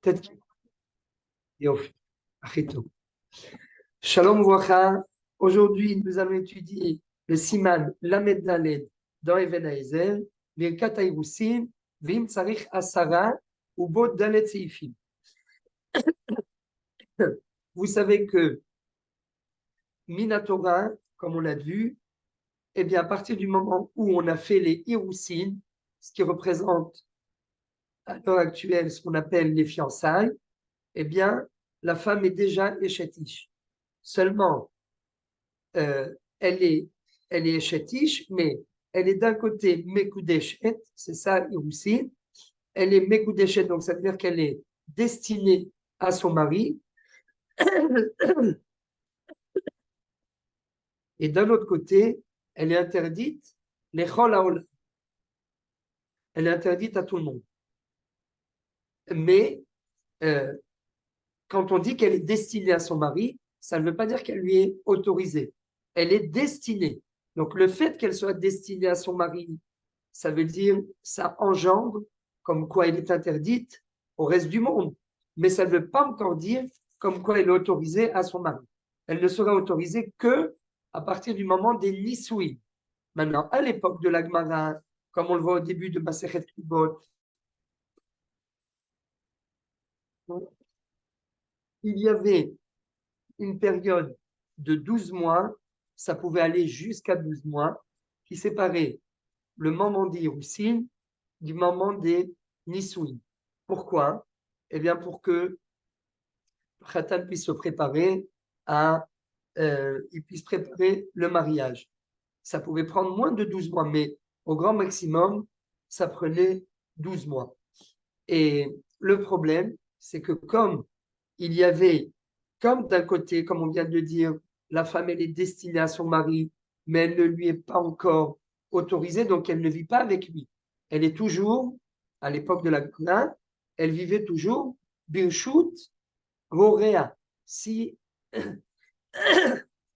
peut-être. Shalom Wacha. Aujourd'hui, nous allons étudier le Siman Lamed Daled dans Even Haezel, Birkat Haïroussin, Vim Tsarich Asara, ou Bod Dalet Seifim. Vous savez que Minatora, comme on l'a vu, eh bien, à partir du moment où on a fait les Hiroussin, ce qui représente à l'heure actuelle ce qu'on appelle les fiançailles, eh bien, la femme est déjà échetiche. Seulement, elle est échetiche, mais elle est d'un côté Mekudeshet, c'est ça, Hiroussin. Elle est Mekudeshet, donc ça veut dire qu'elle est destinée à son mari. Et d'un autre côté, elle est interdite, les Chol Haolam. Elle est interdite à tout le monde. Mais quand on dit qu'elle est destinée à son mari, ça ne veut pas dire qu'elle lui est autorisée. Elle est destinée. Donc le fait qu'elle soit destinée à son mari, ça veut dire, ça engendre comme quoi elle est interdite au reste du monde. Mais ça ne veut pas encore dire comme quoi elle est autorisée à son mari. Elle ne sera autorisée que à partir du moment des Nisouïs. Maintenant, à l'époque de la Gemara, comme on le voit au début de Masechet Kibot, il y avait une période de 12 mois, ça pouvait aller jusqu'à 12 mois, qui séparait le moment des Hiroussin du moment des Nisouïs. Pourquoi? Eh bien, pour que Khatan puisse se préparer il puisse préparer le mariage. Ça pouvait prendre moins de 12 mois, mais au grand maximum, ça prenait 12 mois. Et le problème, c'est que comme il y avait, comme d'un côté, comme on vient de le dire, la femme, elle est destinée à son mari, mais elle ne lui est pas encore autorisée, donc elle ne vit pas avec lui. Elle est toujours, à l'époque de la Gemara, elle vivait toujours Birshut Gorea. Si,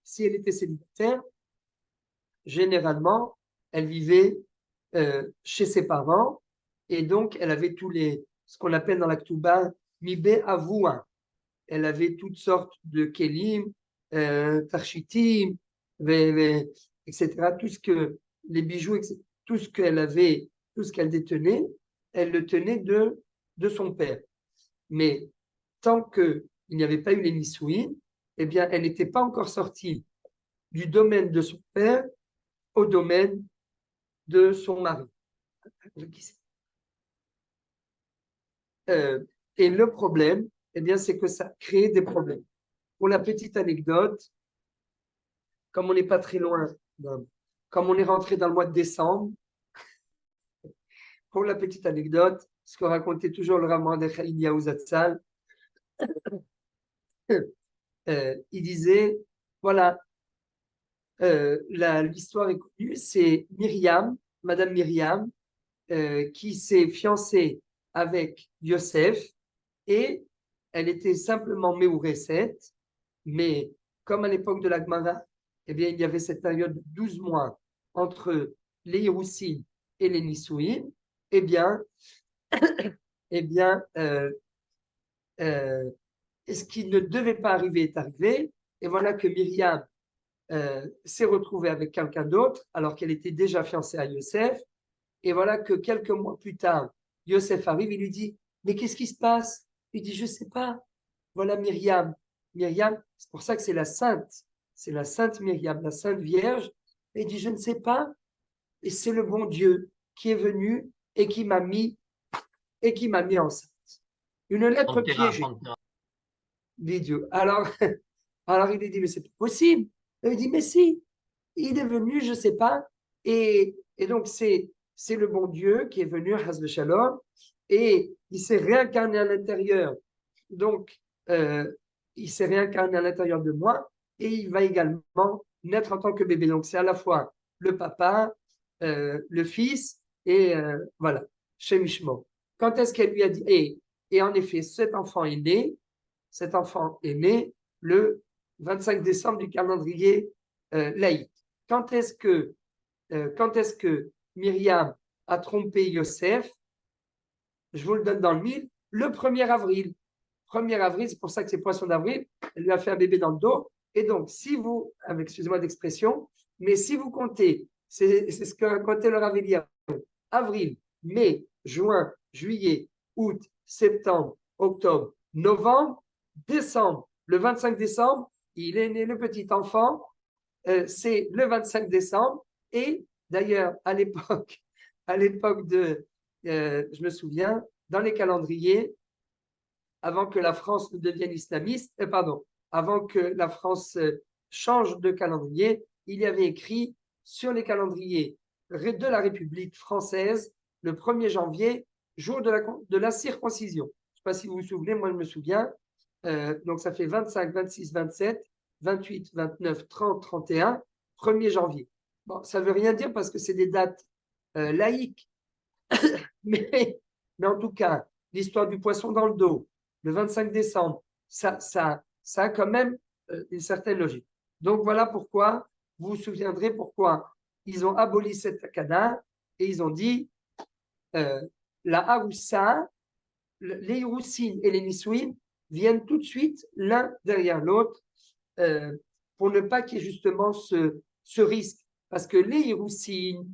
si elle était célibataire, généralement, elle vivait chez ses parents et donc elle avait ce qu'on appelle dans la Ktuba, Mibé Avoua. Elle avait toutes sortes de kelim, tarchitim, etc. Tout ce que les bijoux, etc., tout ce qu'elle avait, tout ce qu'elle détenait, elle le tenait de son père. Mais tant qu'il n'y avait pas eu les Nisouïn, eh bien, elle n'était pas encore sortie du domaine de son père au domaine de son mari. Et le problème, eh bien, c'est que ça crée des problèmes. Pour la petite anecdote, comme on n'est pas très loin, comme on est rentré dans le mois de décembre, pour la petite anecdote, ce que racontait toujours le Rav Mordechai Eliyahu Zatzal, il disait, voilà, l'histoire est connue, c'est Myriam, Madame Myriam, qui s'est fiancée avec Yosef et elle était simplement Méoureset, mais comme à l'époque de la Gemara, eh bien, il y avait cette période de 12 mois entre les Hiroussin et les Nisouïn, eh bien, eh bien ce qui ne devait pas arriver est arrivé, et voilà que Myriam s'est retrouvée avec quelqu'un d'autre alors qu'elle était déjà fiancée à Yosef, et voilà que quelques mois plus tard, Yosef arrive et lui dit, mais qu'est-ce qui se passe? Il dit, je ne sais pas. Voilà Myriam. Myriam, c'est pour ça que c'est la sainte Myriam, la sainte Vierge. Et il dit, je ne sais pas. Et c'est le bon Dieu qui est venu et qui m'a mis enceinte. Une lettre piégée. Dit Dieu. Alors il lui dit, mais c'est pas possible. Il dit, mais si, il est venu, je ne sais pas. Et donc, c'est le bon Dieu qui est venu, Haz Shalom, et il s'est réincarné à l'intérieur. Donc, il s'est réincarné à l'intérieur de moi et il va également naître en tant que bébé. Donc, c'est à la fois le papa, le fils et voilà, Shem Ishmo. Quand est-ce qu'elle lui a dit et en effet, cet enfant est né le 25 décembre du calendrier laïque. Quand est-ce que Myriam a trompé Yosef? Je vous le donne dans le mille, le 1er avril. 1er avril, c'est pour ça que c'est poisson d'avril. Elle lui a fait un bébé dans le dos. Et donc, si vous, excusez-moi d'expression, mais si vous comptez, c'est ce que racontait le Rav Eliyahu, avril, mai, juin, juillet, août, septembre, octobre, novembre, décembre. Le 25 décembre, il est né le petit enfant. C'est le 25 décembre. Et d'ailleurs, à l'époque je me souviens, dans les calendriers, avant que la France ne devienne islamiste, avant que la France change de calendrier, il y avait écrit sur les calendriers de la République française, le 1er janvier, jour de la circoncision. Je ne sais pas si vous vous souvenez, moi je me souviens. Donc ça fait 25, 26, 27, 28, 29, 30, 31, 1er janvier. Bon, ça ne veut rien dire parce que c'est des dates laïques. mais en tout cas, l'histoire du poisson dans le dos, le 25 décembre, ça a quand même une certaine logique. Donc voilà pourquoi, vous vous souviendrez pourquoi ils ont aboli cette takana et ils ont dit la haroussa, les hiroussines et les nisouines viennent tout de suite l'un derrière l'autre pour ne pas qu'il y ait justement ce risque. Parce que les hiroussines,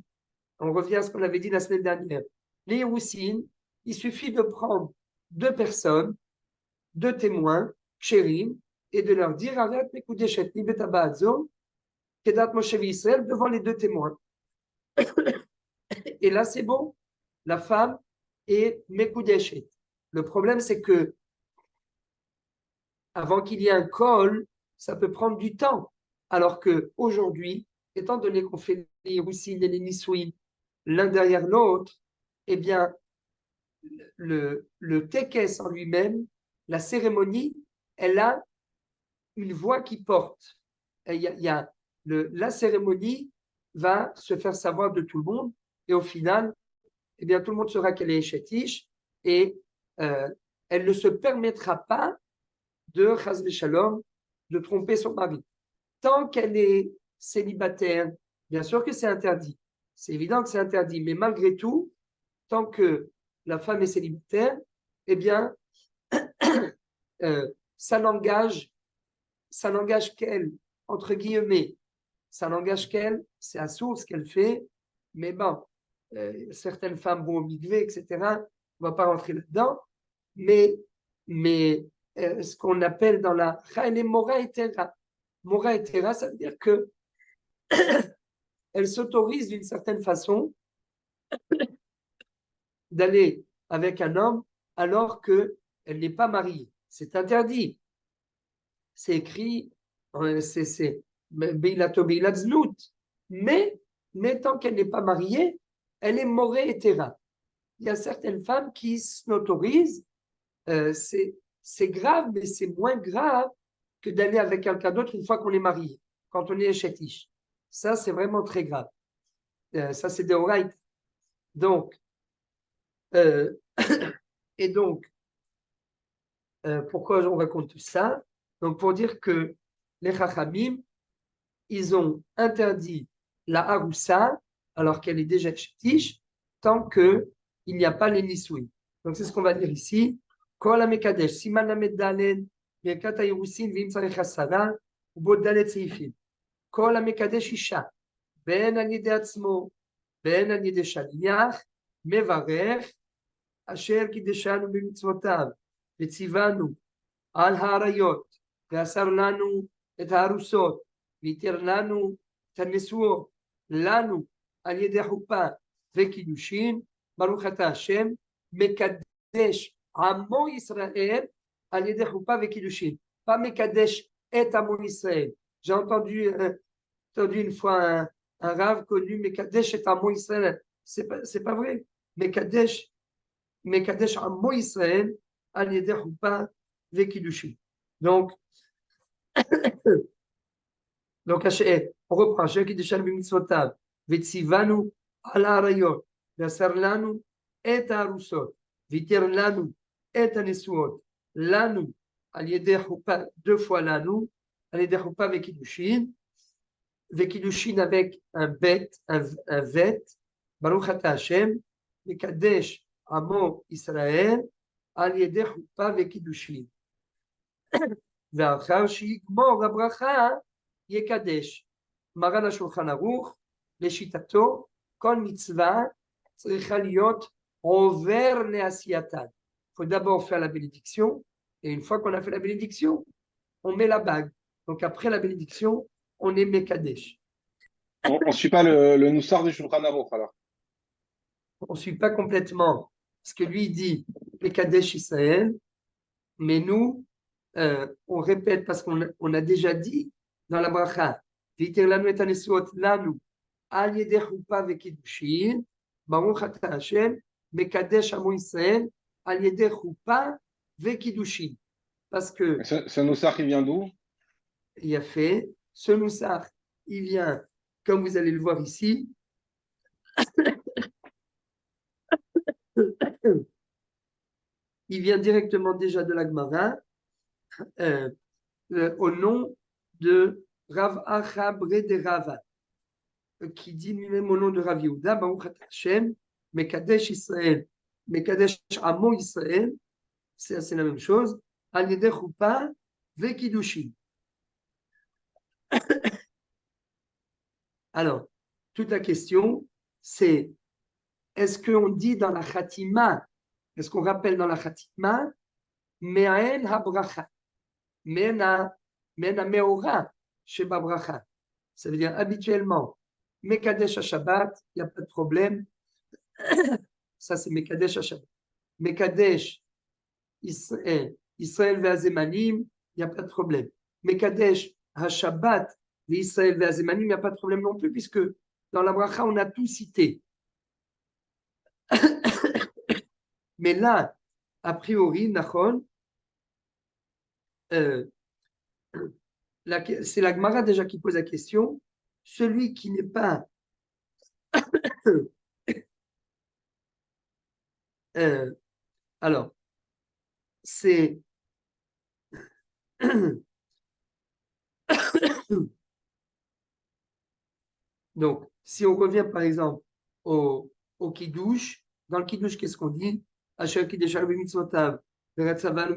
on revient à ce qu'on avait dit la semaine dernière, les hiroussines, il suffit de prendre 2 personnes, 2 témoins, chérim, et de leur dire arrête mes coups d'échec, Kedat Moshe Israël devant les 2 témoins. Et là, c'est bon, la femme est Mekudeshet. Le problème, c'est que avant qu'il y ait un col, ça peut prendre du temps. Alors qu'aujourd'hui, étant donné qu'on fait les hiroussines et les nisouines l'un derrière l'autre, eh bien, le tekes en lui-même, la cérémonie, elle a une voix qui porte. La cérémonie va se faire savoir de tout le monde et au final, eh bien, tout le monde saura qu'elle est chétiche et elle ne se permettra pas de chas shalom, de tromper son mari. Tant qu'elle est célibataire, bien sûr que c'est interdit. C'est évident que c'est interdit, mais malgré tout, tant que la femme est célibataire, eh bien, ça n'engage qu'elle, entre guillemets, ça n'engage qu'elle, c'est à source ce qu'elle fait, mais bon, certaines femmes vont au mikvé, etc. On ne va pas rentrer là-dedans, mais ce qu'on appelle dans la Mora et Tera. Mora et Tera, ça veut dire que elle s'autorise d'une certaine façon d'aller avec un homme alors qu'elle n'est pas mariée. C'est interdit. C'est écrit, c'est mais tant qu'elle n'est pas mariée, elle est morée et terra. Il y a certaines femmes qui s'autorisent, c'est grave, mais c'est moins grave que d'aller avec quelqu'un d'autre une fois qu'on est marié, quand on est chétiche. Ça, c'est vraiment très grave. Ça, c'est des oraït. Donc, et donc, pourquoi on raconte tout ça? Donc, pour dire que les Chachamim, ils ont interdit la haroussa, alors qu'elle est déjà chétiche, tant qu'il n'y a pas les nisouim. Donc, c'est ce qu'on va dire ici. Kol ha-mekadesh, siman lamed daled, birkat ha-irusin, v'im tzarech hasara, ubot daled seifim. Kol ha-mekadesh isha, ben al yedei atzmo, ben al yedei shaliach, mevarech, asher kideshanu b'mitzvotav, וציוונו על האריות, ואסר לנו את הארוסות, והתיר לנו את הנשואות, לנו על ידי חופה וקידושין, ברוך אתה השם, מקדש עמו ישראל על ידי חופה וקידושין. Pas מקדש את עמו ישראל. J'ai entendu une fois un rave connu, מקדש את עמו ישראל. C'est pas vrai. מקדש עמו ישראל על ידי חופה וקידושין. Donc, on reprend, אשר קידשנו במצוותיו, וציוונו על האריות, ואסר לנו את הארוסות, והתיר לנו את הנשואות, לנו על ידי חופה, 2 fois לנו, על ידי חופה וקידושין, וקידושין avec un vet, ברוך אתה השם, מקדש עמו ישראל, על ידי חופה וקידושין. ואחר שיגמור הברכה יקדש. מרן השולחן ערוך, לשיטתו, כל מצווה צריכה להיות עובר לעשייתן. Il faut d'abord faire la bénédiction, et une fois qu'on a fait la bénédiction, on met la bague. Donc après la bénédiction, on est Mekadesh. On ne suit pas le Noussar du Shulchan Aruch, alors. On ne suit pas complètement, parce que lui il dit Mekadesh Israël, mais nous, on répète parce qu'on a déjà dit dans la bracha, V'iter lanu et hanesuot lanu, al yedei chuppah vekidushin, baruch ata Hashem, Mekadesh amo Israël, al yedei chuppah vekidushin. Parce que Ce Noussar, il vient d'où? il a fait ce Noussar, il vient, comme vous allez le voir ici, il vient directement déjà de la Gemara, au nom de Rav Acha de Rava, qui dit lui-même au nom de Rav Yehuda, Baruch Ata Hashem, Mekadesh Israël, Mekadesh Amo Israël, c'est la même chose, Al Yedei Chuppah Vekidushin. Alors, toute la question, c'est est-ce qu'on dit dans la Khatima, est-ce qu'on rappelle dans la Khatima, Me'aen HaBracha, Me'en HaMeora Sheba Bracha. Ça veut dire habituellement, Mekadesh HaShabbat, il n'y a pas de problème. Ça, c'est Mekadesh HaShabbat. Mekadesh Israël Ve'azemanim, il n'y a pas de problème. Mekadesh HaShabbat Israël Ve'azemanim, il n'y a pas de problème non plus, puisque dans la bracha, on a tout cité. Mais là, a priori, Nachon, c'est la Gemara déjà qui pose la question. Celui qui n'est pas alors, c'est donc, si on revient par exemple au Kiddush, dans le Kiddush, qu'est-ce qu'on dit? Asher Kiddeshanu b'mitzvotav, v'ratzavan,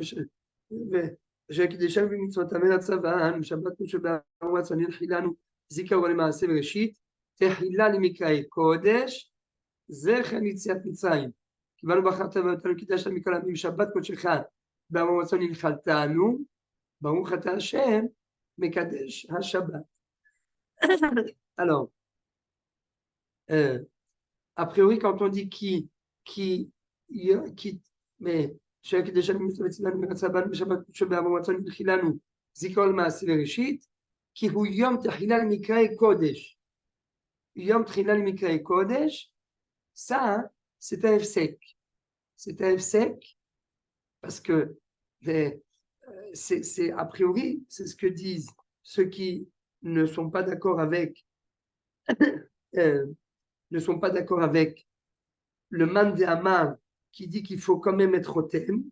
Asher Kiddeshanu b'mitzvotav, v'ratzavan, Shabbat Shabbat Sanin Chilanu, Zikaron Maaseh Bereshit, Tehila l'Mikrae Kodesh, Zecher Yitziat Mitzrayim. קיבלנו בחרת ואותנו קידשת מכל העמים שבת קודשך בעבור רצון הנחלתנו ברוך אתה השם מקדש השבת. Alors a priori quand on dit qui mais שקידש מצוות אצלנו מרצבנו בשבת קודשו בעבור רצון הנחילנו זיכרון מעשה בראשית כי הוא יום תחילה למקראי קודש. יום תחילה למקראי קודש, ça c'est un F-sec. C'est un F-sec parce que c'est a priori, c'est ce que disent ceux qui ne sont pas d'accord avec ne sont pas d'accord avec le Man de Amar qui dit qu'il faut quand même être au thème,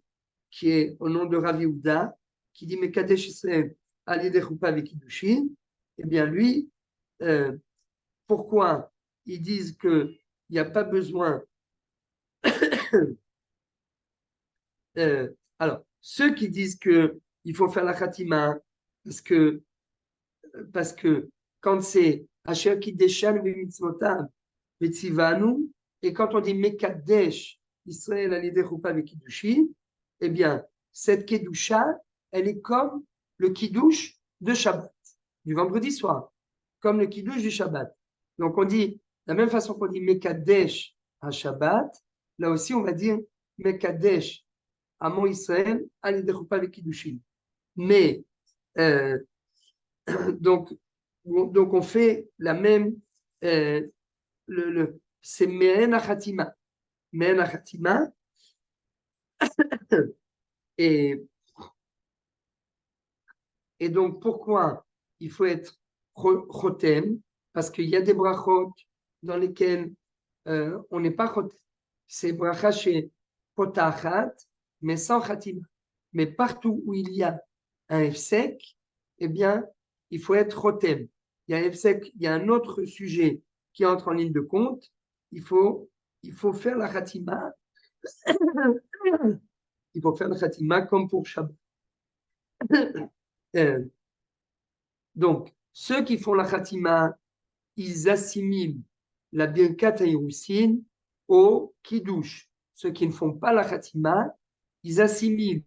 qui est au nom de Rav Yehuda, qui dit Mekadesh Israël al yedei chuppah vekidushin. Eh bien lui, pourquoi ils disent qu'il n'y a pas besoin alors, ceux qui disent qu'il faut faire la khatima parce que quand c'est Asher Kiddeshan Mitzvotav Vetzivanu, et quand on dit Mekadesh Israël al yedei chuppah vekidushin, eh bien, cette Kedusha, elle est comme le Kiddush de Shabbat, du vendredi soir, comme le Kiddush du Shabbat. Donc, on dit, de la même façon qu'on dit Mekadesh à Shabbat, là aussi, on va dire Mekadesh Amo Israël, al yedei chuppah vekidushin. Mais, donc on fait la même, c'est Me'en HaChatima. Me'en HaChatima. Et donc, pourquoi il faut être chotem? Parce qu'il y a des brachot dans lesquels on n'est pas chotem. C'est bracha chez potachat, mais sans khatima. Mais partout où il y a un F-sec, eh bien, il faut être chotem. Il y a un F-sec, il y a un autre sujet qui entre en ligne de compte. Il faut faire la khatima. il faut faire la Khatima comme pour Shabbat. Donc, ceux qui font la Khatima, ils assimilent la Birkat Haïroussine au Kiddush. Ceux qui ne font pas la Khatima, ils assimilent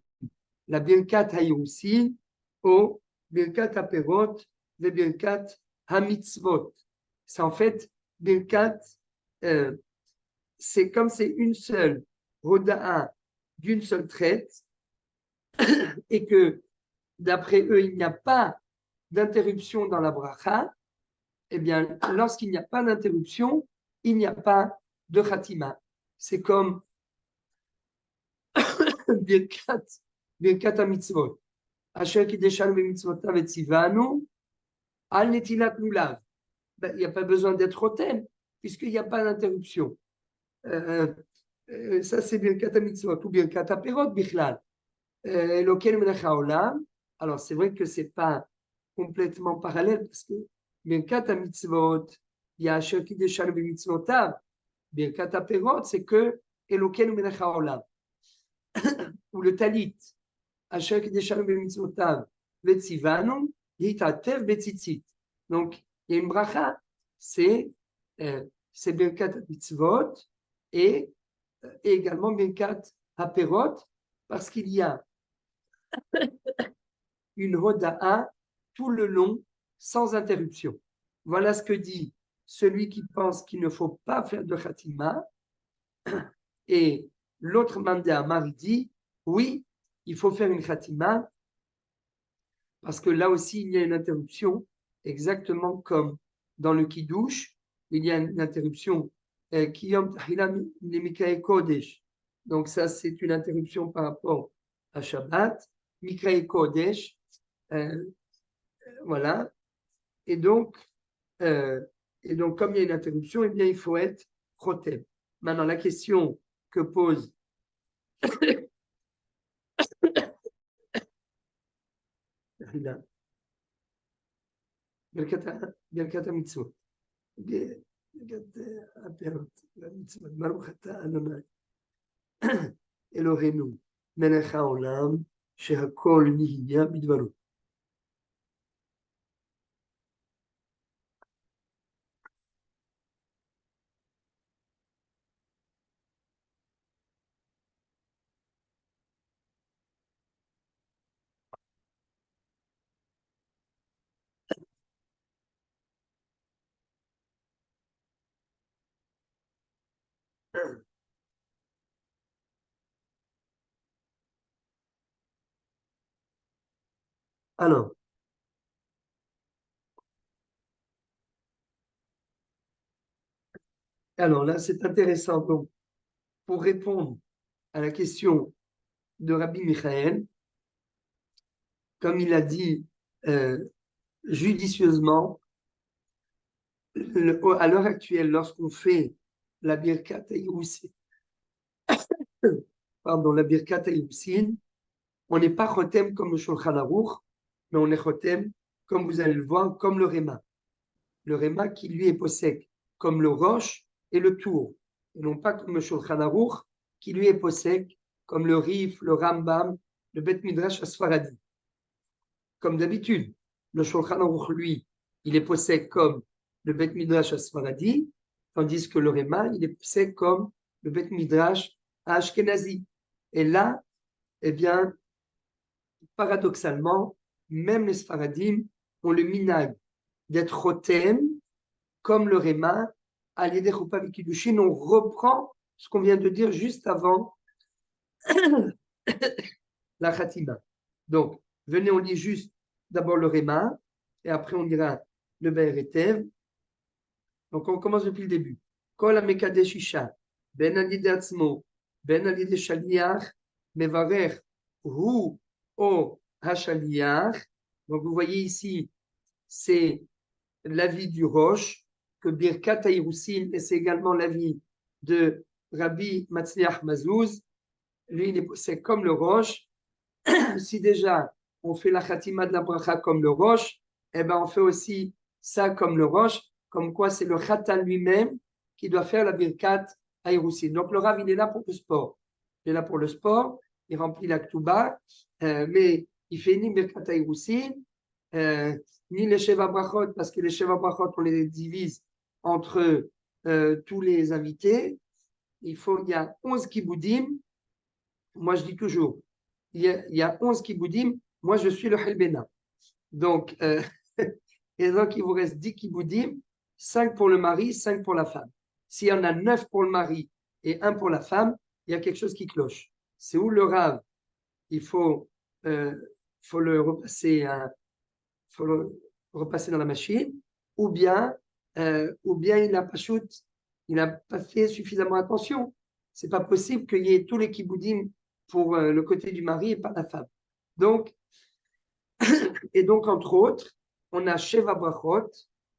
la Birkat Haïroussine au Birkat Aperot, le Birkat Hamitzvot. C'est en fait Birkat, c'est comme c'est une seule Hoda'a d'une seule traite, et que d'après eux, il n'y a pas d'interruption dans la bracha, eh bien, lorsqu'il n'y a pas d'interruption, il n'y a pas de khatima. C'est comme Birkat HaMitzvot. Asher kideshanu b'mitzvotav et tzivanu al netilat lulav. Il n'y a pas besoin d'être au thème, puisqu'il n'y a pas d'interruption. Ça, c'est Birkat HaMitzvot ou Birkat HaPerot bichlal. Elokeinu melech haolam. Alors, c'est vrai que ce n'est pas complètement parallèle, parce que Birkat HaMitzvot, il y a Asher kideshanu b'mitzvotav. Birkat HaPerot, c'est que Elokeinu melech haolam. Ou le talit. Asher kideshanu b'mitzvotav vetzivanu yitatev betzitzit. Donc, il y a une bracha, c'est Birkat HaMitzvot et également Birkat HaPerot, parce qu'il y a une hoda'a tout le long, sans interruption. Voilà ce que dit celui qui pense qu'il ne faut pas faire de khatima. Et l'autre mandé Amar dit, oui, il faut faire une khatima, parce que là aussi, il y a une interruption, exactement comme dans le Kiddush, il y a une interruption Kiyom Tahilam Mikra Kodesh. Donc ça, c'est une interruption par rapport à Shabbat, Mikra Kodesh, voilà. Et donc, comme il y a une interruption, eh bien, il faut être chotem. Maintenant, la question que pose Birkat HaMitzvot. ברוך אתה אדוני אלוהינו מלך העולם שהכל נהיה בדברו. Alors là, c'est intéressant. Donc, pour répondre à la question de Rabbi Michael, comme il a dit judicieusement, à l'heure actuelle, lorsqu'on fait la Birkat Haïroussine, la Birkat Haïroussine, on n'est pas chotem comme le Shulchan Aruch, mais on est chotem, comme vous allez le voir, comme le Réma. Le Réma qui lui est possèque comme le Roche et le Tour, et non pas comme le Shulchan Aruch qui lui est possèque comme le Rif, le Rambam, le Bet Midrash Asfaradi. Comme d'habitude, le Shulchan Aruch, lui, il est possèque comme le Bet Midrash Asfaradi, tandis que le Réma, il est possèque comme le Bet Midrash Ashkenazi. Et là, eh bien, paradoxalement, même les Sfaradim ont le minag d'être chotem, comme le Réma, à l'idée Chuppah Kiddushin. On reprend ce qu'on vient de dire juste avant la Khatima. Donc, venez, on lit juste d'abord le Réma, et après on dira le Be'er Etev. Donc, on commence depuis le début. Kol HaMekadesh Isha, ben alidei atzmo, ben alidei shaliach, mevarech hu o hashaliach. Donc, vous voyez ici, c'est l'avis du Roche, que Birkat Haïroussine, et c'est également l'avis de Rabbi Matzliach Mazouz. Lui, c'est comme le Roche. Si déjà on fait la Khatima de la Bracha comme le Roche, eh ben on fait aussi ça comme le Roche, comme quoi c'est le Khatan lui-même qui doit faire la Birkat Haïroussine. Donc le Rav, il est là pour le sport. Il est là pour le sport. il remplit la Ktuba, mais il fait ni Birkat HaIrushin, ni les Sheva Brachot, parce que les Sheva Brachot, on les divise entre tous les invités. Il y a 11 kiboudim. Moi, je dis toujours, il y a 11 kiboudim. Moi, je suis le Helbena. Donc, et donc, il vous reste 10 kiboudim, 5 pour le mari, 5 pour la femme. S'il y en a 9 pour le mari et 1 pour la femme, il y a quelque chose qui cloche. C'est où le Rav, il faut le repasser, dans la machine, ou bien il n'a pas fait suffisamment attention. C'est pas possible qu'il y ait tous les kiboudim pour le côté du mari et pas la femme. Donc, entre autres, on a Sheva Brachot.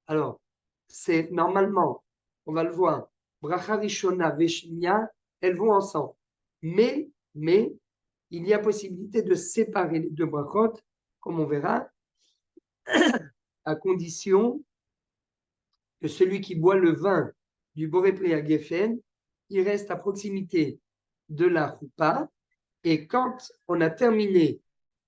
Alors, c'est normalement, on va le voir, Bracha Rishona Veshnia, elles vont ensemble. Mais, il y a possibilité de séparer les deux brachot, comme on verra, à condition que celui qui boit le vin du Boré Priya Geffen, il reste à proximité de la choupa, et quand on a terminé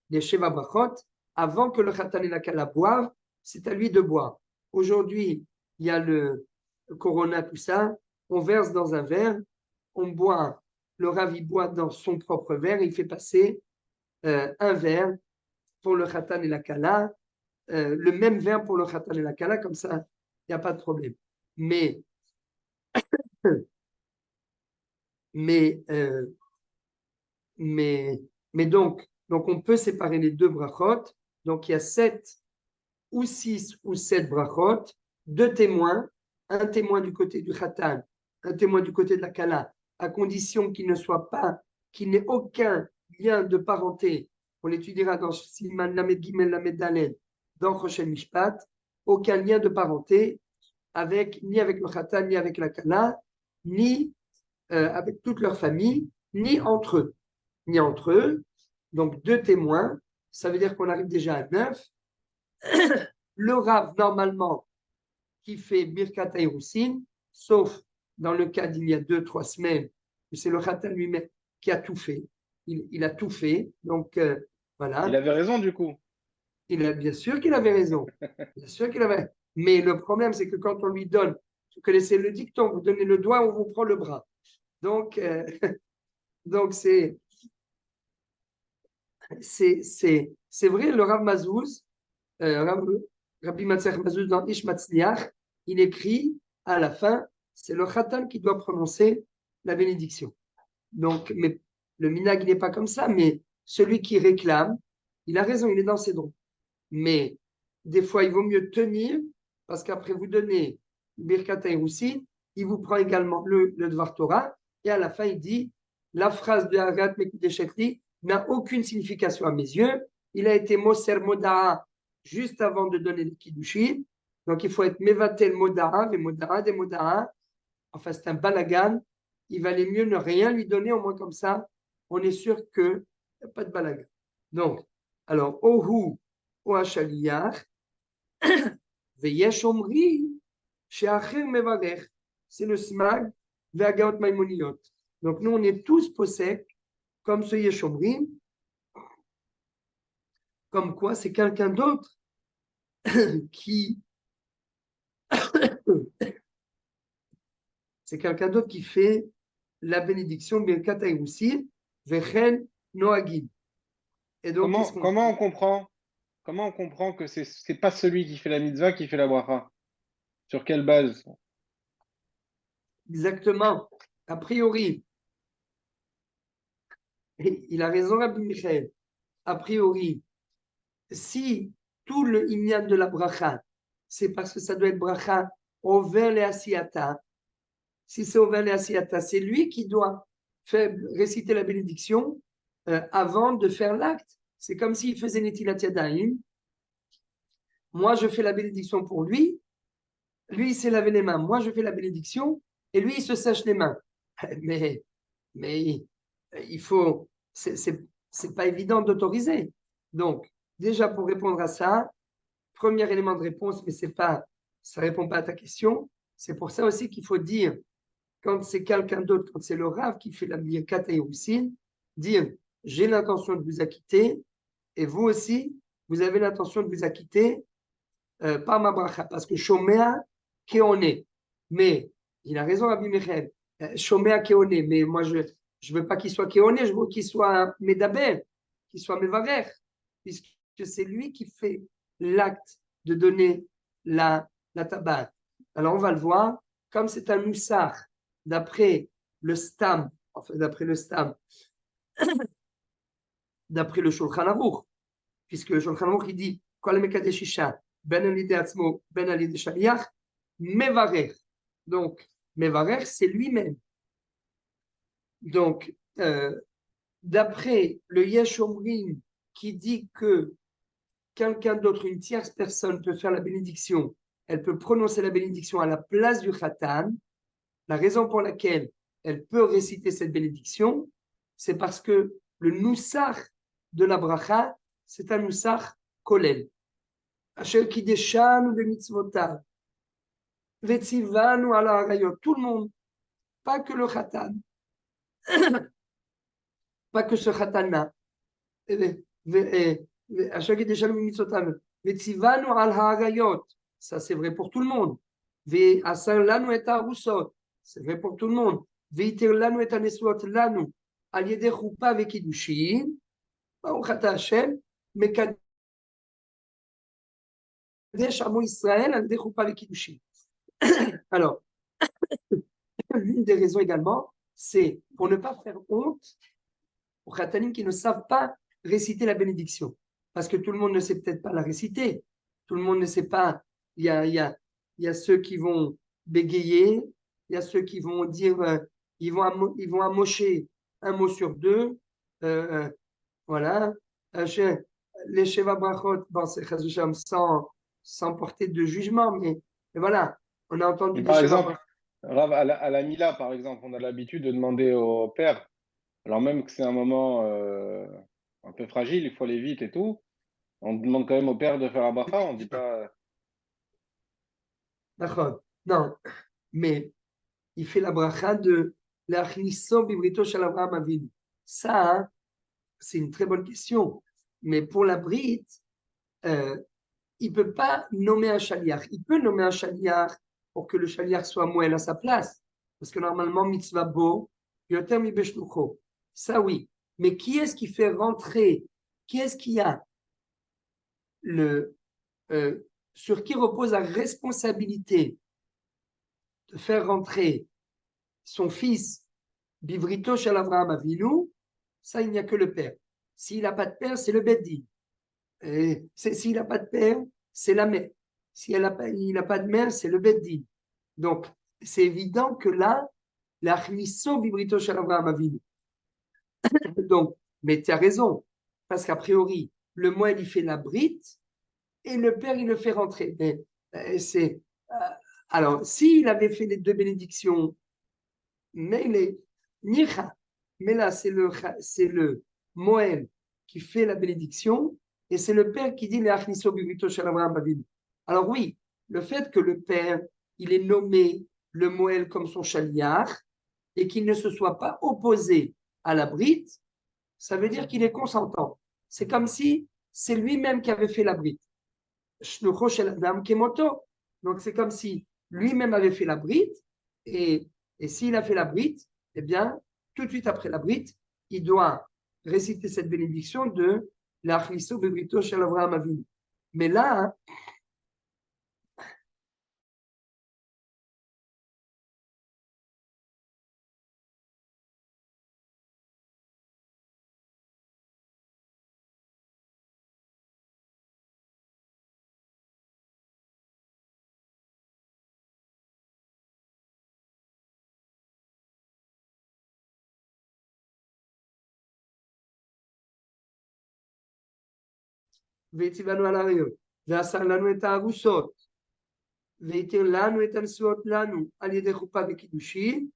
les Sheva Brachot, avant que le Khatan et la Kala boivent, c'est à lui de boire. Aujourd'hui, il y a le Corona, tout ça, on verse dans un verre, on boit, le Rav il boit dans son propre verre, il fait passer un verre pour le Khatan et la Kala, le même verre pour le Khatan et la Kala, comme ça, il n'y a pas de problème. Mais donc on peut séparer les deux brachot. Donc il y a 7 ou 6 ou 7 brachot, 2 témoins, un témoin du côté du Khatan, un témoin du côté de la Kala, à condition qu'il n'ait aucun lien de parenté. On l'étudiera dans Siman Lamed Gimel Lamed Daled, dans Choshen Mishpat, aucun lien de parenté ni avec le Khatan, ni avec la Kala, ni avec toute leur famille, ni entre eux. Donc 2 témoins, ça veut dire qu'on arrive déjà à 9. Le Rav, normalement, qui fait Birkat HaIrushin, sauf dans le cas d'il y a 2-3 semaines, où c'est le Khatan lui-même qui a tout fait. Il a tout fait. Donc, voilà. Il avait raison, du coup. Bien sûr qu'il avait raison. Bien sûr qu'il avait. Mais le problème, c'est que quand on lui donne, vous connaissez le dicton, vous donnez le doigt, on vous prend le bras. Donc, c'est vrai, le Rav Mazouz, Rabbi Matzach Mazouz dans Ish Matzliach, il écrit à la fin, c'est le Khatan qui doit prononcer la bénédiction. Donc, mais le minag, il n'est pas comme ça, mais celui qui réclame, il a raison, il est dans ses droits. Mais des fois, il vaut mieux tenir, parce qu'après vous donnez Birkat HaIrushin, il vous prend également le Dvar Torah, et à la fin, il dit, la phrase de Hagat Mekudei Shechli n'a aucune signification à mes yeux. Il a été Moser Moda'a juste avant de donner le Kiddushin. Donc, il faut être Mevatel Moda'a, et Moda'a, des Moda'a. Enfin, c'est un balagan. Il valait mieux ne rien lui donner, au moins comme ça, on est sûr qu'il n'y a pas de balagan. Donc, alors, Ohu, Oachaliach, Veyesh Omri, Sheacher Mevarech. C'est le Smag, Veagaot Maimoniot. Donc, nous, on est tous possèques, comme ce Yeshomrim, comme quoi c'est quelqu'un d'autre qui fait la bénédiction Birkat HaIrushin, Vechen Noagim. Et donc, Comment on comprend que c'est pas celui qui fait la mitzvah qui fait la bracha? Sur quelle base? Exactement. A priori, il a raison, Rabbi Michael. A priori, si tout le inyan de la bracha, c'est parce que ça doit être bracha over le asiyata. Si c'est over le asiyata, c'est lui qui doit réciter la bénédiction avant de faire l'acte. C'est comme s'il faisait Netilat Yadayim. Moi, je fais la bénédiction pour lui. Lui, il s'est lavé les mains. Moi, je fais la bénédiction. Et lui, il se sèche les mains. Mais il faut. C'est pas évident d'autoriser. Donc, déjà, pour répondre à ça, premier élément de réponse, mais ça répond pas à ta question. C'est pour ça aussi qu'il faut dire, quand c'est quelqu'un d'autre, quand c'est le Rav qui fait la Birkat HaIrushin, dire j'ai l'intention de vous acquitter, et vous aussi, vous avez l'intention de vous acquitter par ma bracha, parce que Shomea Keone. Mais, il a raison, Rabbi Michel, Shomea Keone, mais moi, je ne veux pas qu'il soit Keone, je veux qu'il soit Medaber, qu'il soit Mevarer, puisque c'est lui qui fait l'acte de donner la tabac. Alors, on va le voir, comme c'est un moussard, d'après le Stam, enfin, d'après le Stam, d'après le Shulchan Aruch, puisque le Shulchan Aruch, il dit, Kol Mekadesh Isha, Ben Alide Atzmo, Ben Alide Shaliach, Mevarer. Donc, Mevarer, c'est lui-même. Donc, d'après le Yesh Omrim, qui dit que quelqu'un d'autre, une tierce personne, peut faire la bénédiction, elle peut prononcer la bénédiction à la place du Khatan. La raison pour laquelle elle peut réciter cette bénédiction, c'est parce que le Noussar de la bracha, c'est un Noussar kolel. Asher kideshanu bemitzvotav, vetzivanu ala harayot. Tout le monde, pas que le Khatan, pas que ce Khatana. Asher kideshanu bemitzvotav, vetzivanu ala harayot. Ça, c'est vrai pour tout le monde. Ve'asar lanu et arusot. C'est vrai pour tout le monde. Ve'iter lanu et anesuot lanu. Al yedei chuppah ve'kiddushin. Baruch ata Hashem. Mekadesh amo Israël al yedei chuppah ve'kiddushin. Alors, l'une des raisons également, c'est pour ne pas faire honte aux khatanim qui ne savent pas réciter la bénédiction. Parce que tout le monde ne sait peut-être pas la réciter. Tout le monde ne sait pas. Il y a ceux qui vont bégayer, il y a ceux qui vont dire, ils vont amocher un mot sur deux. Voilà. Les Sheva Brachot, bon, c'est sans porter de jugement, mais voilà, on a entendu Mais des par Sheva exemple, Brachot. Rav, à la Mila, par exemple, on a l'habitude de demander au père, alors même que c'est un moment un peu fragile, il faut aller vite et tout, on demande quand même au père de faire la bracha, on dit pas. D'accord. Non, mais il fait la bracha de l'achnisso bibrito shel Avraham Avinu. Ça, hein, c'est une très bonne question. Mais pour la brite, il ne peut pas nommer un chaliach. Il peut nommer un chaliach pour que le chaliach soit moelle à sa place. Parce que normalement, mitzvah bo, yoter mi beshlucho. Ça, oui. Mais qui est-ce qui fait rentrer? Qui est-ce qui a le, sur qui repose la responsabilité de faire rentrer son fils Bivrito shel Avraham Avinu? Ça, il n'y a que le père. S'il n'a pas de père, c'est le Beddin. S'il n'a pas de père, c'est la mère. S'il n'a pas de mère, c'est le Beddin. Donc, c'est évident que là, la chmisso bibrito shel Avraham Avinu. Donc, mais tu as raison, parce qu'a priori, le moine, il fait la brite et le père, il le fait rentrer. Mais alors, s'il avait fait les deux bénédictions, mais il est nicha. Mais là, c'est le moine qui fait la bénédiction et c'est le père qui dit les achnisso bibrito shel Avraham Avinu. Alors oui, le fait que le père, il ait nommé le moël comme son chaliar et qu'il ne se soit pas opposé à la brite, ça veut dire qu'il est consentant. C'est comme si c'est lui-même qui avait fait la brite. Shlucho shel Adam kemoto. Donc c'est comme si lui-même avait fait la brite et s'il a fait la brite, eh bien, tout de suite après la brite, il doit réciter cette bénédiction de l'achlisso bebrito shel Avraham Avinu. Mais là, והציבנו על האריות, ואסר לנו את הארוסות, והתיר לנו את הנשואות לנו על ידי חופה וקידושין,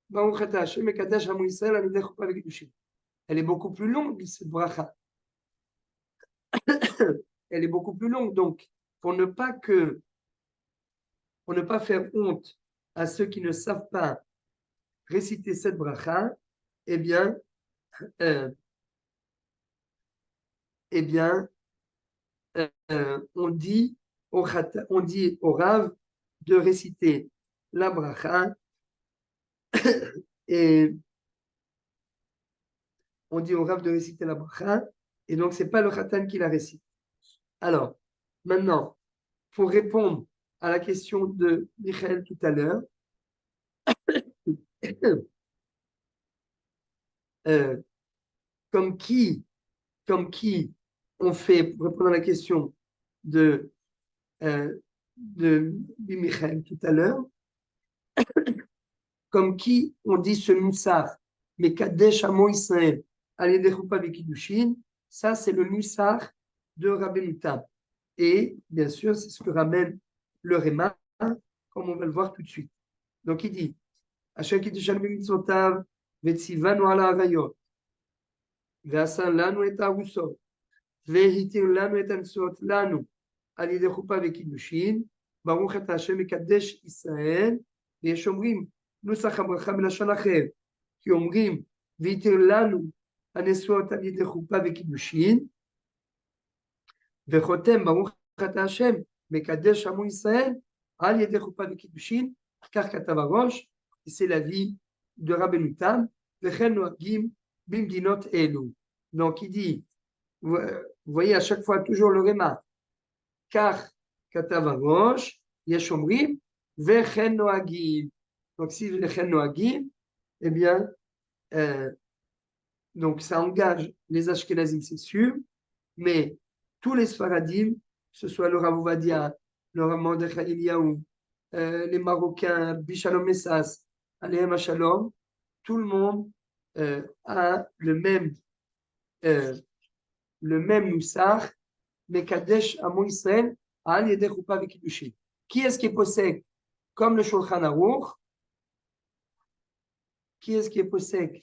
ברוך אתה השם מקדש עמו ישראל על ידי חופה וקידושין. Elle est beaucoup plus longue, cette bracha. Elle est beaucoup plus longue. Donc, pour ne pas faire honte à ceux qui ne savent pas réciter cette bracha, eh bien, eh bien, on dit au Rav de réciter la bracha et on dit au Rav de réciter la bracha et donc c'est pas le Khatan qui la récite. Alors, maintenant, pour répondre à la question de Michael tout à l'heure, euh, comme qui on fait, pour répondre à la question de, de Michael tout à l'heure, comme qui on dit ce Moussar, mais Kadesh Amo Israël, Aliyeh Choupa Vekidushin, ça c'est le Moussar de Rabbeinu Tam. Et bien sûr, c'est ce que ramène le Réma, comme on va le voir tout de suite. Donc il dit, Asher Kiddushan B'mitzvotav, Vetzivanu ala Arayot, Ve'asan lanu et Arusot, Ve'hitir lanu et Ansot lanu, Aliyeh Choupa Vekidushin, Baruch Ata Hashem Mekadesh Israël, ויש אומרים, נוסח הברכה בלשון אחר, כי אומרים, ויתר לנו הנשואות על ידי חופה וקידושין, וחותם ברוך אתה השם, מקדש עמו ישראל, על ידי חופה וקידושין, כך כתב הראש, c'est la vie de Rabbeinu Tam, וכן נוהגים במדינות אלו. Donc il dit, vous voyez à chaque fois toujours le réma, כך כתב הראש, יש אומרים, וכן נוהגים. Donc, si וכן נוהגים, eh bien, donc ça engage les Ashkenazim, c'est sûr, mais tous les Sfaradim, que ce soit le Rav Ovadia, le Rav Mordechai Eliyahu, les Marocains, Bishalom Messas, Alehem Shalom, tout le monde a le même Moussar, mais Kadesh Amo Israël, Al Yedei Choupa Vekidushin. Qui est-ce qui est possède comme le Shulchan Aruch? Qui est-ce qui est possède?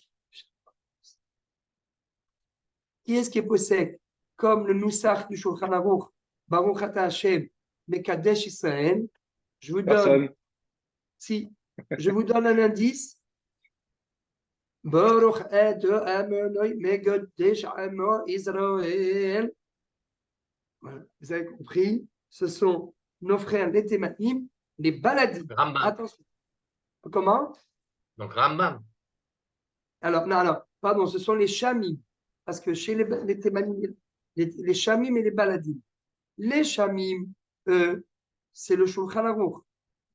Qui est-ce qui est possède comme le Nusach du Shulchan Aruch, Baruch Ata Hashem, Mekadesh Israël? Je vous donne, si, je vous donne un indice. Baruch Ata Amonoi Mekadesh Amo Israël. Vous avez compris, ce sont nos frères les Thémanim, les Baladim. Rambam. Attention. Comment? Donc Rambam. Alors, non, pardon, ce sont les Shamim. Parce que chez les Thémanim, les Shamim et les Baladim. Les Shamim, eux, c'est le Shulchan Aruch.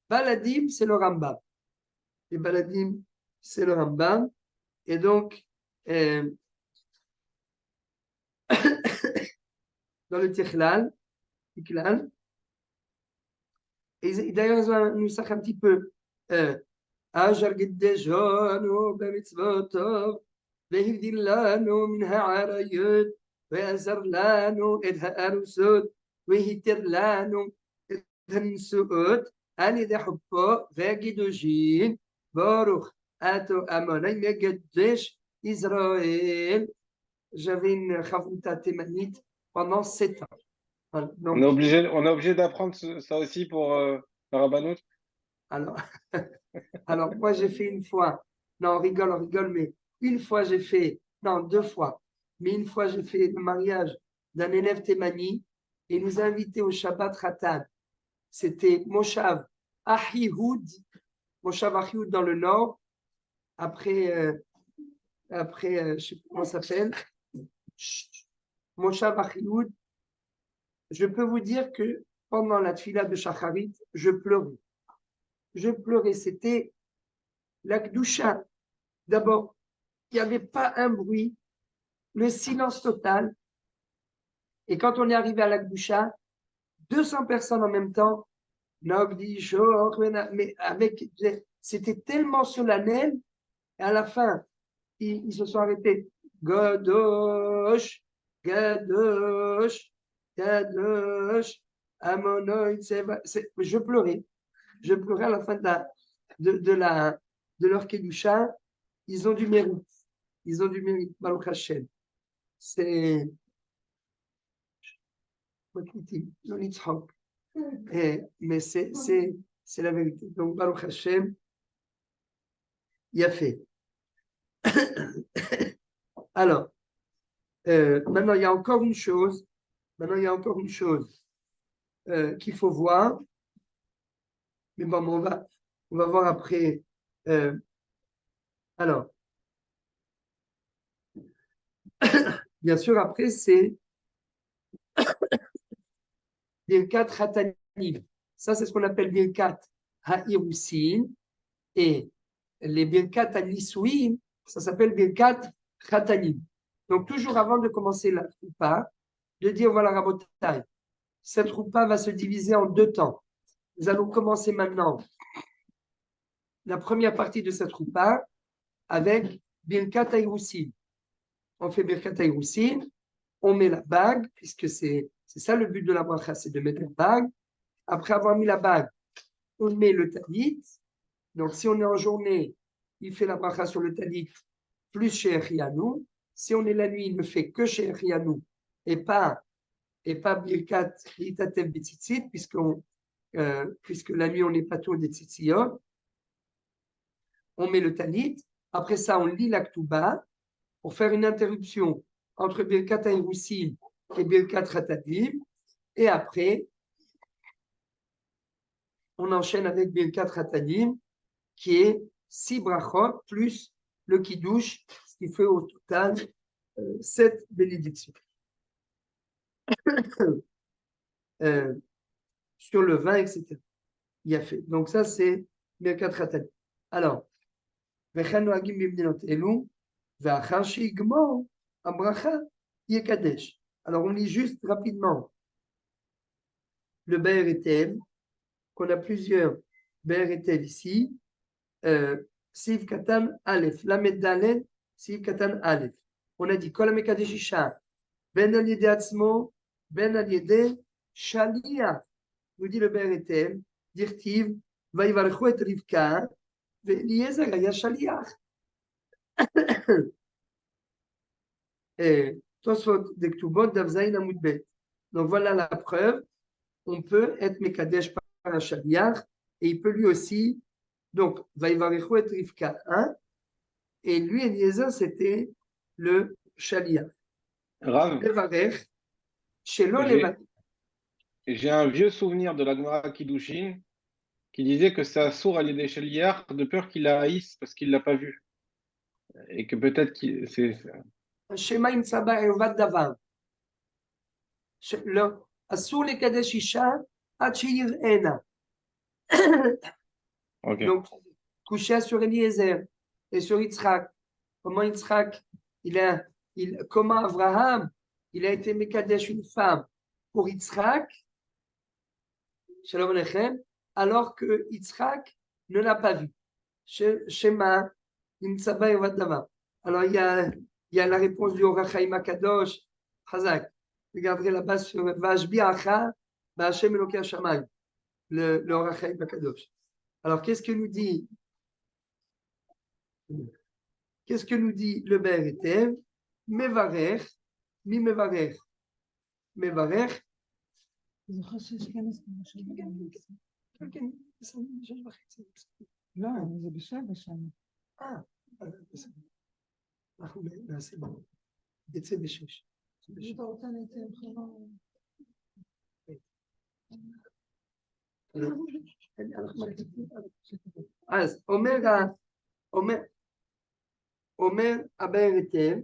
Baladim, c'est le Rambam. Les Baladim, c'est le Rambam. Et donc, dans le Tichlal, et d'ailleurs, ils ont nous un petit peu. أجر قدجانو بمثباتو وهدي لانو منها عرايد وأزر لانو إدها أرسود وهتر لانو إدها نسود أني ذا حبو فاقدوجين باروخ أتو أماني مقدش إسرائيل. J'avais une chavruta thémanite pendant 7 ans. Voilà. Donc, on est obligé d'apprendre ça aussi pour le Rabbanout. Alors, moi, j'ai fait une fois, non, on rigole, mais une fois, j'ai fait, non, 2 fois, mais une fois, j'ai fait le mariage d'un élève Thémani et il nous a invités au Shabbat Khatan. C'était Moshav Ahihoud dans le nord, après je ne sais pas comment ça s'appelle, Moshav Ahihoud. Je peux vous dire que pendant la tfila de Shacharit, je pleurais, c'était la Kdusha. D'abord, il n'y avait pas un bruit, le silence total. Et quand on est arrivé à la Kdusha, 200 personnes en même temps, mais c'était tellement solennel. Et à la fin, ils se sont arrêtés. Gadosh, Gadosh, Gadosh, Amonoïd, je pleurais à la fin de leur Kedusha. Ils ont du mérite. Baruch Hashem. C'est. Mais c'est la vérité. Donc, Baruch Hashem, il a fait. Alors, Maintenant, il y a encore une chose. Qu'il faut voir. Mais bon, on va voir après. Alors, bien sûr, après, c'est Birkat Hatanim. Ça, c'est ce qu'on appelle Birkat Ha'irusin. Et les Birkat Hanisouin, ça s'appelle Birkat Hatanim. Donc, toujours avant de commencer la troupa, de dire voilà, Rabotai, cette troupa va se diviser en 2 temps. Nous allons commencer maintenant la première partie de cette troupa avec Birkat Ha'irusin. On fait Birkat Ha'irusin, on met la bague, puisque c'est ça le but de la bracha, c'est de mettre la bague. Après avoir mis la bague, on met le talit. Donc, si on est en journée, il fait la bracha sur le talit plus chez Echianou. Si on est la nuit, il ne fait que chez Echianou et pas Birkat Litatev Betzitzit, puisque la nuit, on n'est pas tout des tzitziyot. On met le talit. Après ça, on lit la Ktuba pour faire une interruption entre Birkat Ha'irusin et Birkat Hatanim. Et après, on enchaîne avec Birkat Hatanim, qui est 6 brachot plus le kiddush, ce qui fait au total 7 bénédictions. Sur le vin, etc. Il a fait. Donc ça, c'est Birkat Hatanim. Alors, וכן נוהגים במדינות אלו, ואחר שיגמור הברכה יקדש. Alors, on lit juste rapidement le Be'er Etev, qu'on a plusieurs Be'er Etev ici. Siv Katan Aleph, Lamed Dalet, Siv Katan Aleph. On a dit Kol HaMekadesh Isha, Ben Al Yedei Atzmo, Ben Al Yedei Shaliach. Nous dit le Be'er Etev, Dirtiv, Vayivarechu et Rivka, Ve'eliezer Haya Shaliach. Tosfot de Ktubot Davzaïn Amud Bet. Donc voilà la preuve. On peut être Mekadesh par un Shaliach et il peut lui aussi. Donc, Vaïvarechu et Rivka 1. Et lui, Eliezer, c'était le Shaliach. Rav, Levarech, Shelo Levarech. j'ai un vieux souvenir de la Gemara Kiddushin qui disait que c'est assour à l'idée Shaliach de peur qu'il la haïsse parce qu'il l'a pas vu. Et que peut-être qu'il c'est. Shema im tzaba ervat davar. אסור לקדש אישה עד שיראנה. Ok. Donc, coucher sur Eliezer et sur Yitzhak. Comment Yitzhak, comment Abraham, il a été Mekadesh une femme pour Yitzhak, Shalom Alechem, alors que Yitzhak ne l'a pas vu. Shema, Imtsaba et Vadava. Alors, il y a la réponse du Orachaim Kadosh, Chazak. Regardez là-bas sur Vashbi Acha, Ba'Hashem Elokei Hashamayim, le Orachaim Kadosh. Alors, qu'est-ce que nous dit le Be'er Etev? Mevarer, mi mevarer. Mevarer. לא, זה בשבע שם. אנחנו נעשה בו. יצא בשש. אתה רוצה נצא עם אז אומר הבאר היטב,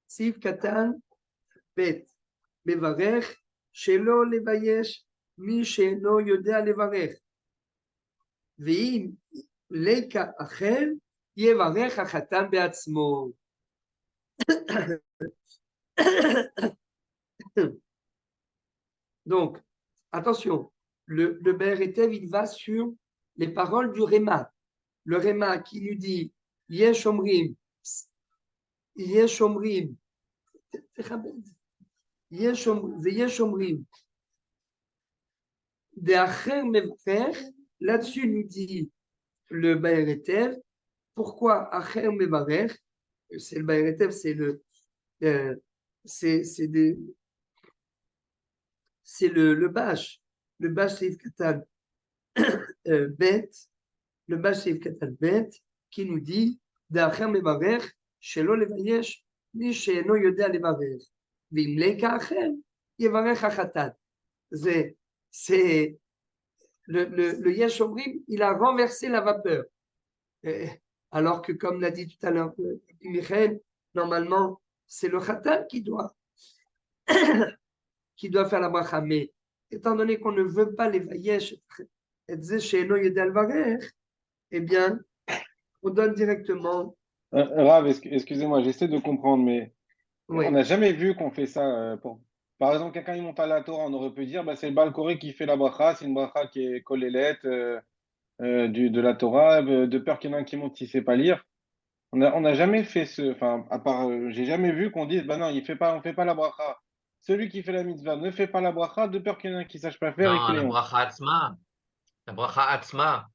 סעיף קטן ב' מברך שלא לבייש מי שאינו יודע לברך, ואם ליקה אחר יברך החתן בעצמו. Donc, attention, le Be'er Etev, il va sur les paroles du Réma. Le Réma qui nous dit Yesh Omrim, Yesh Omrim, Yesh Omrim, de Acher Mevarer, là-dessus nous dit le Be'er Etev. Pourquoi Acher Mevarer? C'est le Be'er Etev, c'est le bâche. Le bâche, c'est Katan Bet. le Bashiv Katalbet, qui nous dit D'Achem Levarech, Shelo Levayesh, Mi She'eno Yodea Levarech, Vim Leika Achem, Yevarech Hachatan. C'est le Yesh Omrim, il a renversé la vapeur. Alors que, comme l'a dit tout à l'heure Michael, normalement, c'est le Khatan qui doit faire la bracha. Mais étant donné qu'on ne veut pas les vayesh, eh bien, on donne directement. Rav, excusez-moi, j'essaie de comprendre, mais Oui. on n'a jamais vu qu'on fait ça. Par exemple, quelqu'un il monte à la Torah, on aurait pu dire bah, c'est le Baal Koré qui fait la bracha, c'est une bracha qui est collélette de la Torah, de peur qu'il y en ait un qui monte qui ne sait pas lire. On n'a jamais fait enfin, à part, j'ai jamais vu qu'on dise bah non, on fait pas la bracha. Celui qui fait la mitzvah ne fait pas la bracha, de peur qu'il y en ait un qui ne sache pas faire et Non, qu'il ait la honte. bracha atzma. La bracha atzma.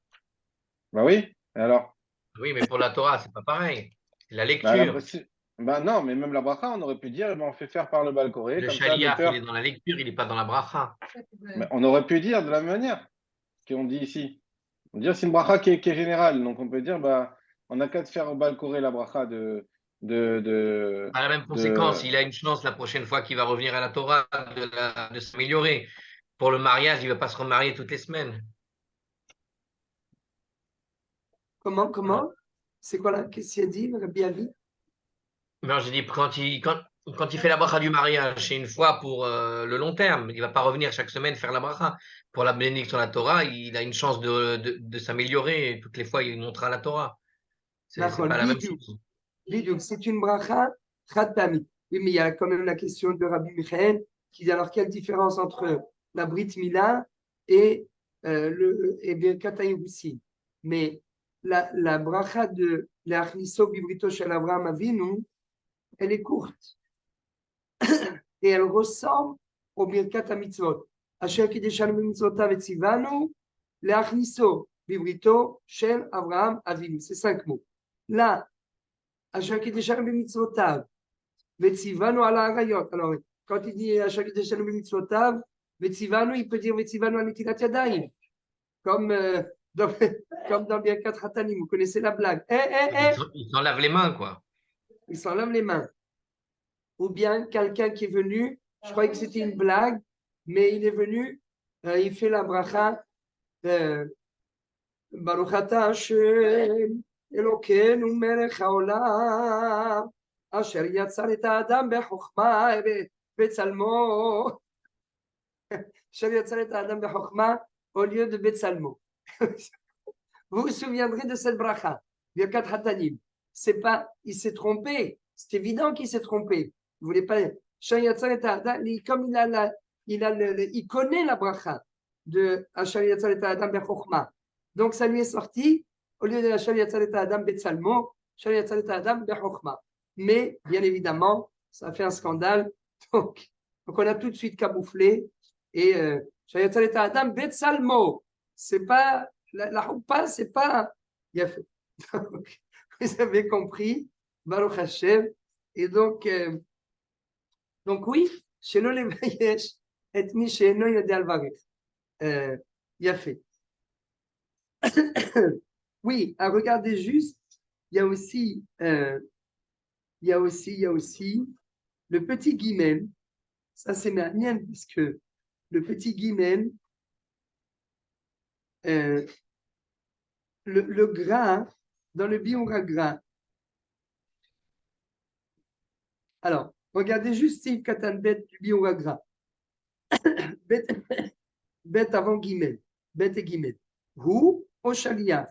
Bah oui, et alors? Oui, mais pour la Torah, c'est pas pareil. C'est la Bah, lecture. bah non, mais même la bracha, on aurait pu dire eh ben, on fait faire par le Baal Koré, Le comme ça, de shaliach, il est peur. dans la lecture, il n'est pas dans la bracha. Mais on aurait pu dire de la même manière qu'on dit ici. On dit c'est une bracha qui est générale, donc on peut dire bah on n'a qu'à te faire au Baal Koré la bracha de, de, À la même conséquence, de... il a une chance la prochaine fois qu'il va revenir à la Torah de s'améliorer. Pour le mariage, il ne va pas se remarier toutes les semaines. Comment? C'est quoi là? Qu'est-ce qu'il a dit, Rabbi Avi? Non, j'ai dit, quand il fait la bracha du mariage, c'est une fois pour le long terme. Il ne va pas revenir chaque semaine faire la bracha. Pour la bénédiction de la Torah, il a une chance de s'améliorer. Et toutes les fois, il montrera la Torah. C'est pas la même chose. C'est une bracha Khatami. Oui, mais il y a quand même la question de Rabbi Michael qui dit alors quelle différence entre la Brit Mila et Birkat HaYirushin. Mais la bracha de l'Achniso Bibrito Shel Avraham Avinu, elle est courte et elle ressemble au Birkat HaMitzvot. Asher Kideshanu B'mitzvotav et Tzivanu l'Achniso Bibrito Shel Avraham Avinu. C'est 5 mots. Là, Asher Kideshanu B'mitzvotav Vetzivanu ala arayot. Alors, quand il dit Asher Kideshanu B'mitzvotav, Vetzivanu, il peut dire Vetzivanu ala netilat yadayim. Comme dans Birkat Hatanim, vous connaissez la blague. Il s'en lave les mains, quoi. Il s'en lave les mains. Ou bien quelqu'un qui est venu, je croyais que c'était une blague, mais il est venu, il fait la bracha Baruch ata Hashem Elokeinu melech haolam Asher yatzar et ha'adam bechokma betzalmo Asher yatzar et ha'adam bechokma au lieu de betzalmo. Vous vous souviendrez de cette bracha, Birkat Hatanim. C'est pas, il s'est trompé. C'est évident qu'il s'est trompé. Vous voulez pas. Comme il connaît la bracha de Asher Yatzar et Adam Bechokma. Donc ça lui est sorti au lieu de Asher Yatzar et Adam Betzalmo, Asher Yatzar et Adam Bechokma. Mais bien évidemment, ça a fait un scandale. Donc on a tout de suite camouflé et Asher Yatzar et Adam Betzalmo. C'est pas la Houpa, c'est pas. Il a fait. Donc, vous avez compris, Baruch Hashem. Et donc oui, chez le Levayesh, et mi chez no yodé alvarech. Il a fait. Oui, à regarder juste, il y a aussi le petit guimel. Ça, c'est mien, parce que le petit guimel, le gras, dans le biura gras. Alors, regardez juste Steve Katanbet du biura gras. Bet avant guillemets, bet et guillemets. Hu au shaliach.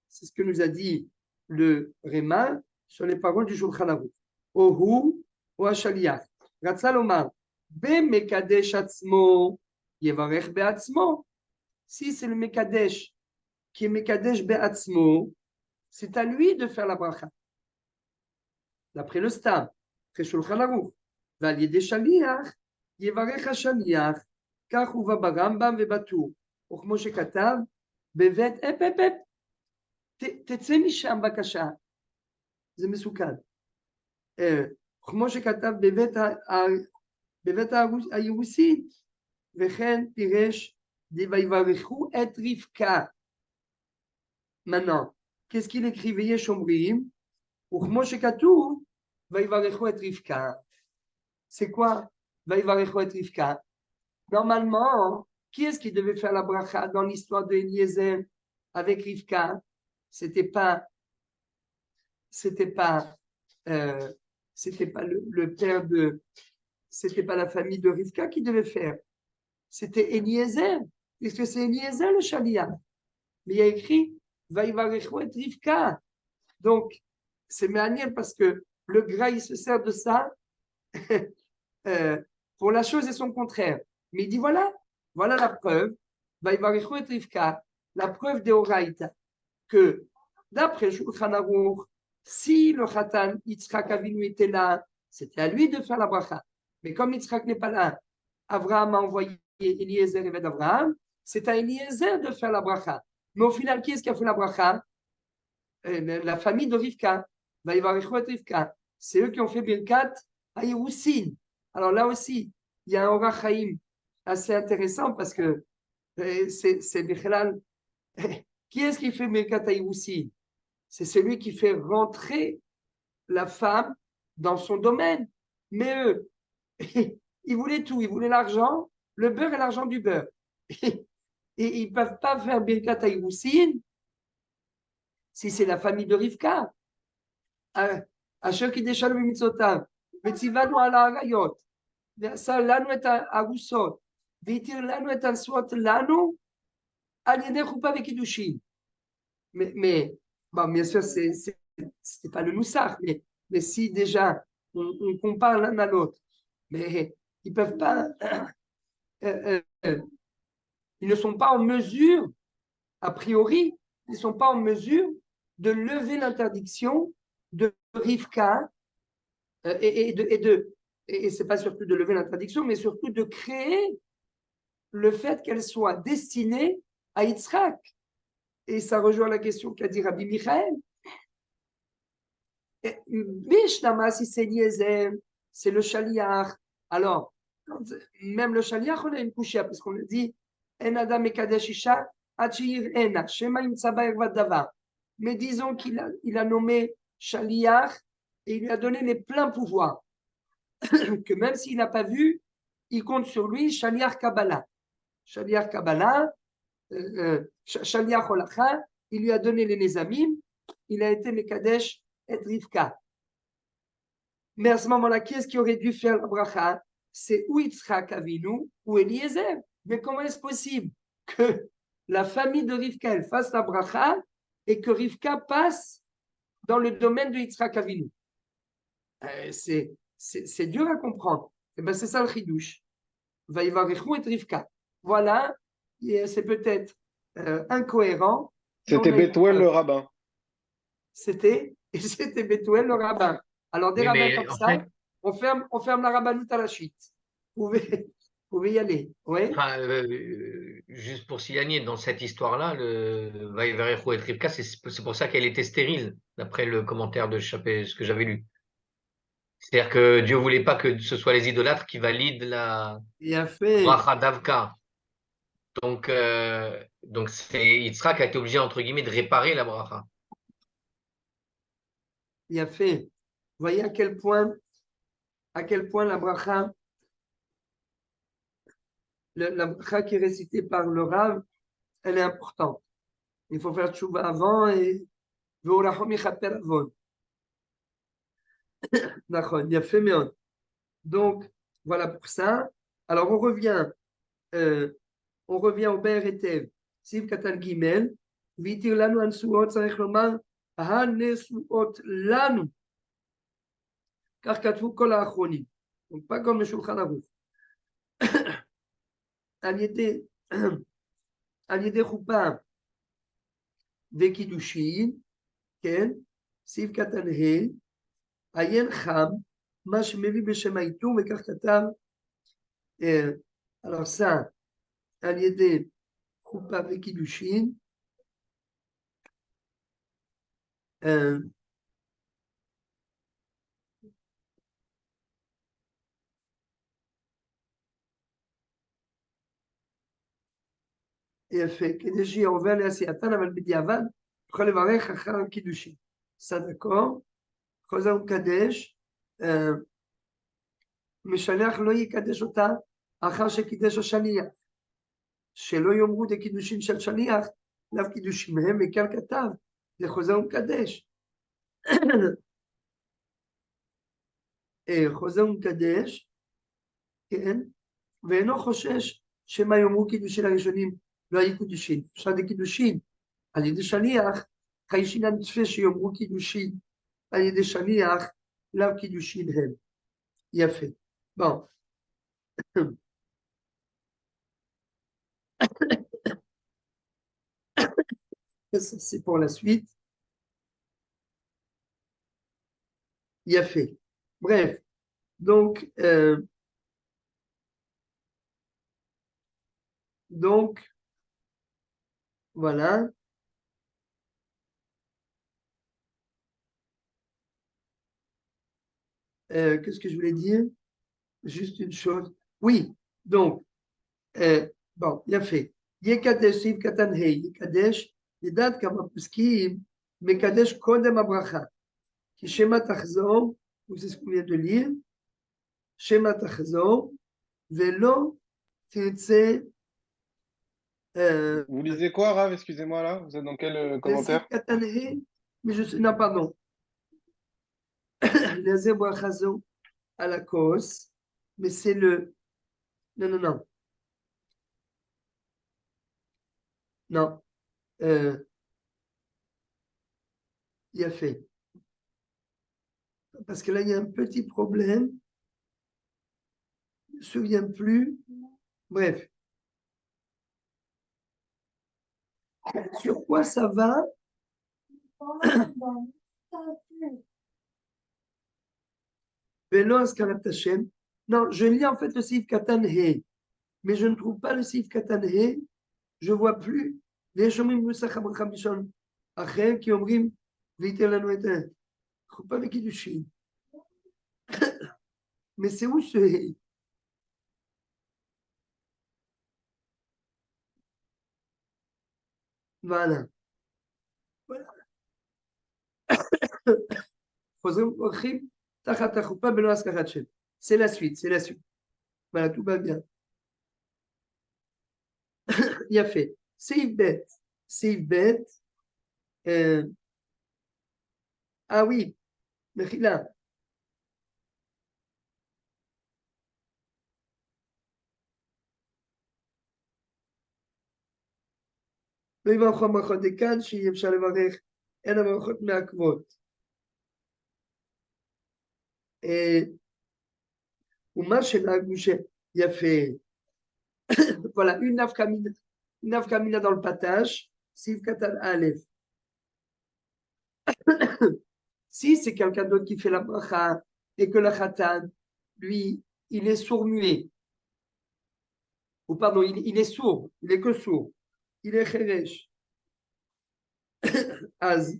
C'est ce que nous a dit le Réma sur les paroles du Shulchan Aruch. Hu au shaliach. Ratzalomar. Be mekadesh atzmo yevarech beatzmo. Si c'est le mekadesh qui est mekadesh beatzmo, c'est à lui de faire la bracha. D'après le Stam, après Shulchan Aruch. Val yedé shaliach yevarech hashaliach. כך הובא ברמב"ם ובטור, וכמו שכתב בבית, תצא משם בבקשה, זה מסוכן. כמו שכתב בבית הירוסית, וכן פירש ויברכו את רבקה. Maintenant, qu'est-ce qu'il écrit? Veillez Shomrim, ou Moshe Katou, Vaïvarecho et Rivka. C'est quoi? Vaïvarecho et Rivka. Normalement, qui est-ce qui devait faire la bracha dans l'histoire de Eliezer avec Rivka? C'était pas, c'était pas, c'était pas le père de, c'était pas la famille de Rivka qui devait faire. C'était Eliezer, puisque c'est Eliezer le Shalia. Mais il y a écrit Vaïvarecho et Rivka. Donc, c'est manière parce que le gras, il se sert de ça pour la chose et son contraire. Mais il dit voilà, voilà la preuve, Vaïvarecho et Rivka, la preuve des Oraïta, que d'après Shulchan Aruch, si le Khatan Yitzhak Avinu était là, c'était à lui de faire la bracha. Mais comme Yitzhak n'est pas là, Abraham a envoyé Eliezer et d'Abraham, c'est à Eliezer de faire la bracha. Mais au final, qui est-ce qui a fait la bracha? La famille de Rivka. Rivka. C'est eux qui ont fait Birkat à Yeroussin. Alors là aussi, il y a un Orach Chaim assez intéressant parce que c'est Bichelal. Qui est-ce qui fait Birkat à Yeroussin? C'est celui qui fait rentrer la femme dans son domaine. Mais eux, ils voulaient tout. Ils voulaient l'argent, le beurre et l'argent du beurre. Et ils ne peuvent pas faire Birkat à Yeroussin si c'est la famille de Rivka. אשר קידשנו במצוותיו, וציוונו על האריות, ועשה לנו את הארוסות, והתיר לנו את הנשואות לנו, על ידי חופה וקידושין. Mais bon, bien sûr, c'est pas le moussard, mais si déjà on compare l'un à l'autre, mais ils peuvent pas, ils ne sont pas en mesure, a priori, ils ne sont pas en mesure de lever l'interdiction de Rivka et c'est pas surtout de lever l'interdiction, mais surtout de créer le fait qu'elle soit destinée à Yitzhak. Et ça rejoint la question qu'a dit Rabbi Michael. Mishnama, si c'est Eliezer, c'est le Shaliach. Alors, même le Shaliach, on a une couchia, parce qu'on a dit En Adam Mekadesh Isha, Achir Ena, Shema Imtsaba Davar. Mais disons qu'il a nommé Shaliach et il lui a donné les pleins pouvoirs. Que même s'il n'a pas vu, il compte sur lui, Shaliach Kabbalah. Shaliach Kabbalah, Shaliach Holacha, il lui a donné les Nezamim, il a été Mekadesh et Rivka. Mais à ce moment-là, qui est-ce qui aurait dû faire la bracha? C'est ou Yitzhak Avinu ou Eliezer. Mais comment est-ce possible que la famille de Rivka elle fasse la bracha et que Rivka passe dans le domaine de Yitzhak Avinu? C'est dur à comprendre. Et ben c'est ça le chidouche. Vaïvarechu et Rivka. Voilà, c'est peut-être incohérent. C'était Bethuel le rabbin. C'était Bethuel le rabbin. Alors des Oui, rabbins mais comme en ça, fait, on ferme la rabbanoute à la suite. Vous pouvez y aller. Ouais. enfin, juste pour signaler, dans cette histoire-là, le Vaïvarecho et Rivka, c'est pour ça qu'elle était stérile, d'après le commentaire de ce que j'avais lu. C'est-à-dire que Dieu voulait pas que ce soit les idolâtres qui valident la Bien fait. bracha d'Avka. Donc c'est Yitzhak a été obligé, entre guillemets, de réparer la bracha. Bien fait. Vous voyez à quel point la bracha, la bracha qui est récitée par le Rav, elle est importante. Il faut faire tchouva avant et Ve'orachom yichaper avon. D'accord, bien fait, mais donc voilà pour ça. Alors on revient au Ber Etev, Siv Katan Gimel, Vitir lanu ansuot, צריך לומר, הנשואות לנו. כך כתבו כל האחרונים. Donc pas comme le Shulchan Aruch. על ידי חופה וקידושין, כן, סעיף קטן ה', עיין חם, מה שמביא בשם האיתור, וכך כתב, alors ça, על ידי חופה וקידושין, יפה, כדי שיהיה עובר לעשייתן, אבל בדיעבד, יכול לברך אחר הקידושין. סדקו, חוזר ומקדש, משלח לא יקדש אותה אחר שקידש השליח. שלא יאמרו דקידושין של שליח, לאו קידושים הם, וכאן כתב, זה חוזר ומקדש. חוזר ומקדש, כן, ואינו חושש שמה יאמרו קידושין הראשונים לא היו קידושין. אפשר דקידושין על ידי שליח, חיישינן צפה שיאמרו קידושין על ידי שליח, לאו קידושין הם. יפה. בואו. C'est pour la suite. Il a fait. Bref, donc, voilà. Qu'est-ce que je voulais dire? Juste une chose. Oui, donc, bon, il a fait. Yekadesh, Siv Katan Hei, Yekadesh, לדעת כמה פוסקים, מקדש קודם הברכה. כי שמא תחזור, זה ce qu'on vient de lire, שמא תחזור, ולא תרצה... Vous lisez quoi, Rav? Excusez-moi, là. Vous êtes dans quel commentaire? Mais je sais... Non, pardon. Les brachazo à la cause, mais c'est le... Non. Non. Il a fait. Parce que là, il y a un petit problème. Je ne me souviens plus. Bref. Sur quoi ça va? Non, je lis en fait le Sif Katan He, mais je ne trouve pas le Sif Katan He. Je ne vois plus. Les chomim Nusach Abraham Bishon Acher qui omrim Viter Lanu et je ne trouve pas le Kiddushin. Mais c'est où ce He? Voilà. C'est la suite, c'est la suite. Voilà, tout va bien. Il a fait. Seif bet. Ah oui, Mechila. לא יברכו ברכות דקן, שאי אפשר לברך, אין הברכות מעכבות. ומה שנהגו שיפה, voilà, une nafkamina dans le patache, Siv Katan Aleph. Si c'est quelqu'un d'autre qui fait la bracha et que le khatan, lui, il est sourd-muet, ou pardon, il est sourd, il est que sourd, il est cheresh. Az.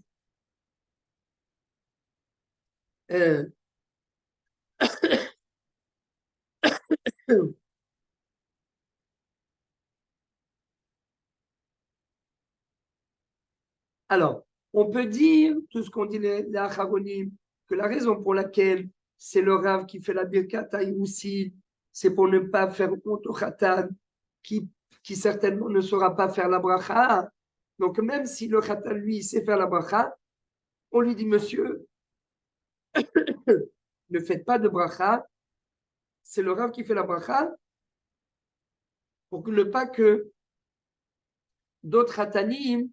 Alors, on peut dire, tout ce qu'on dit les Acharonim, que la raison pour laquelle c'est le Rav qui fait la Birkat aussi, c'est pour ne pas faire honte au Khatan, qui certainement ne saura pas faire la bracha. Donc, même si le Khatan, lui, sait faire la bracha, on lui dit, monsieur, ne faites pas de bracha, c'est le Rav qui fait la bracha, pour ne pas que d'autres Khatanim,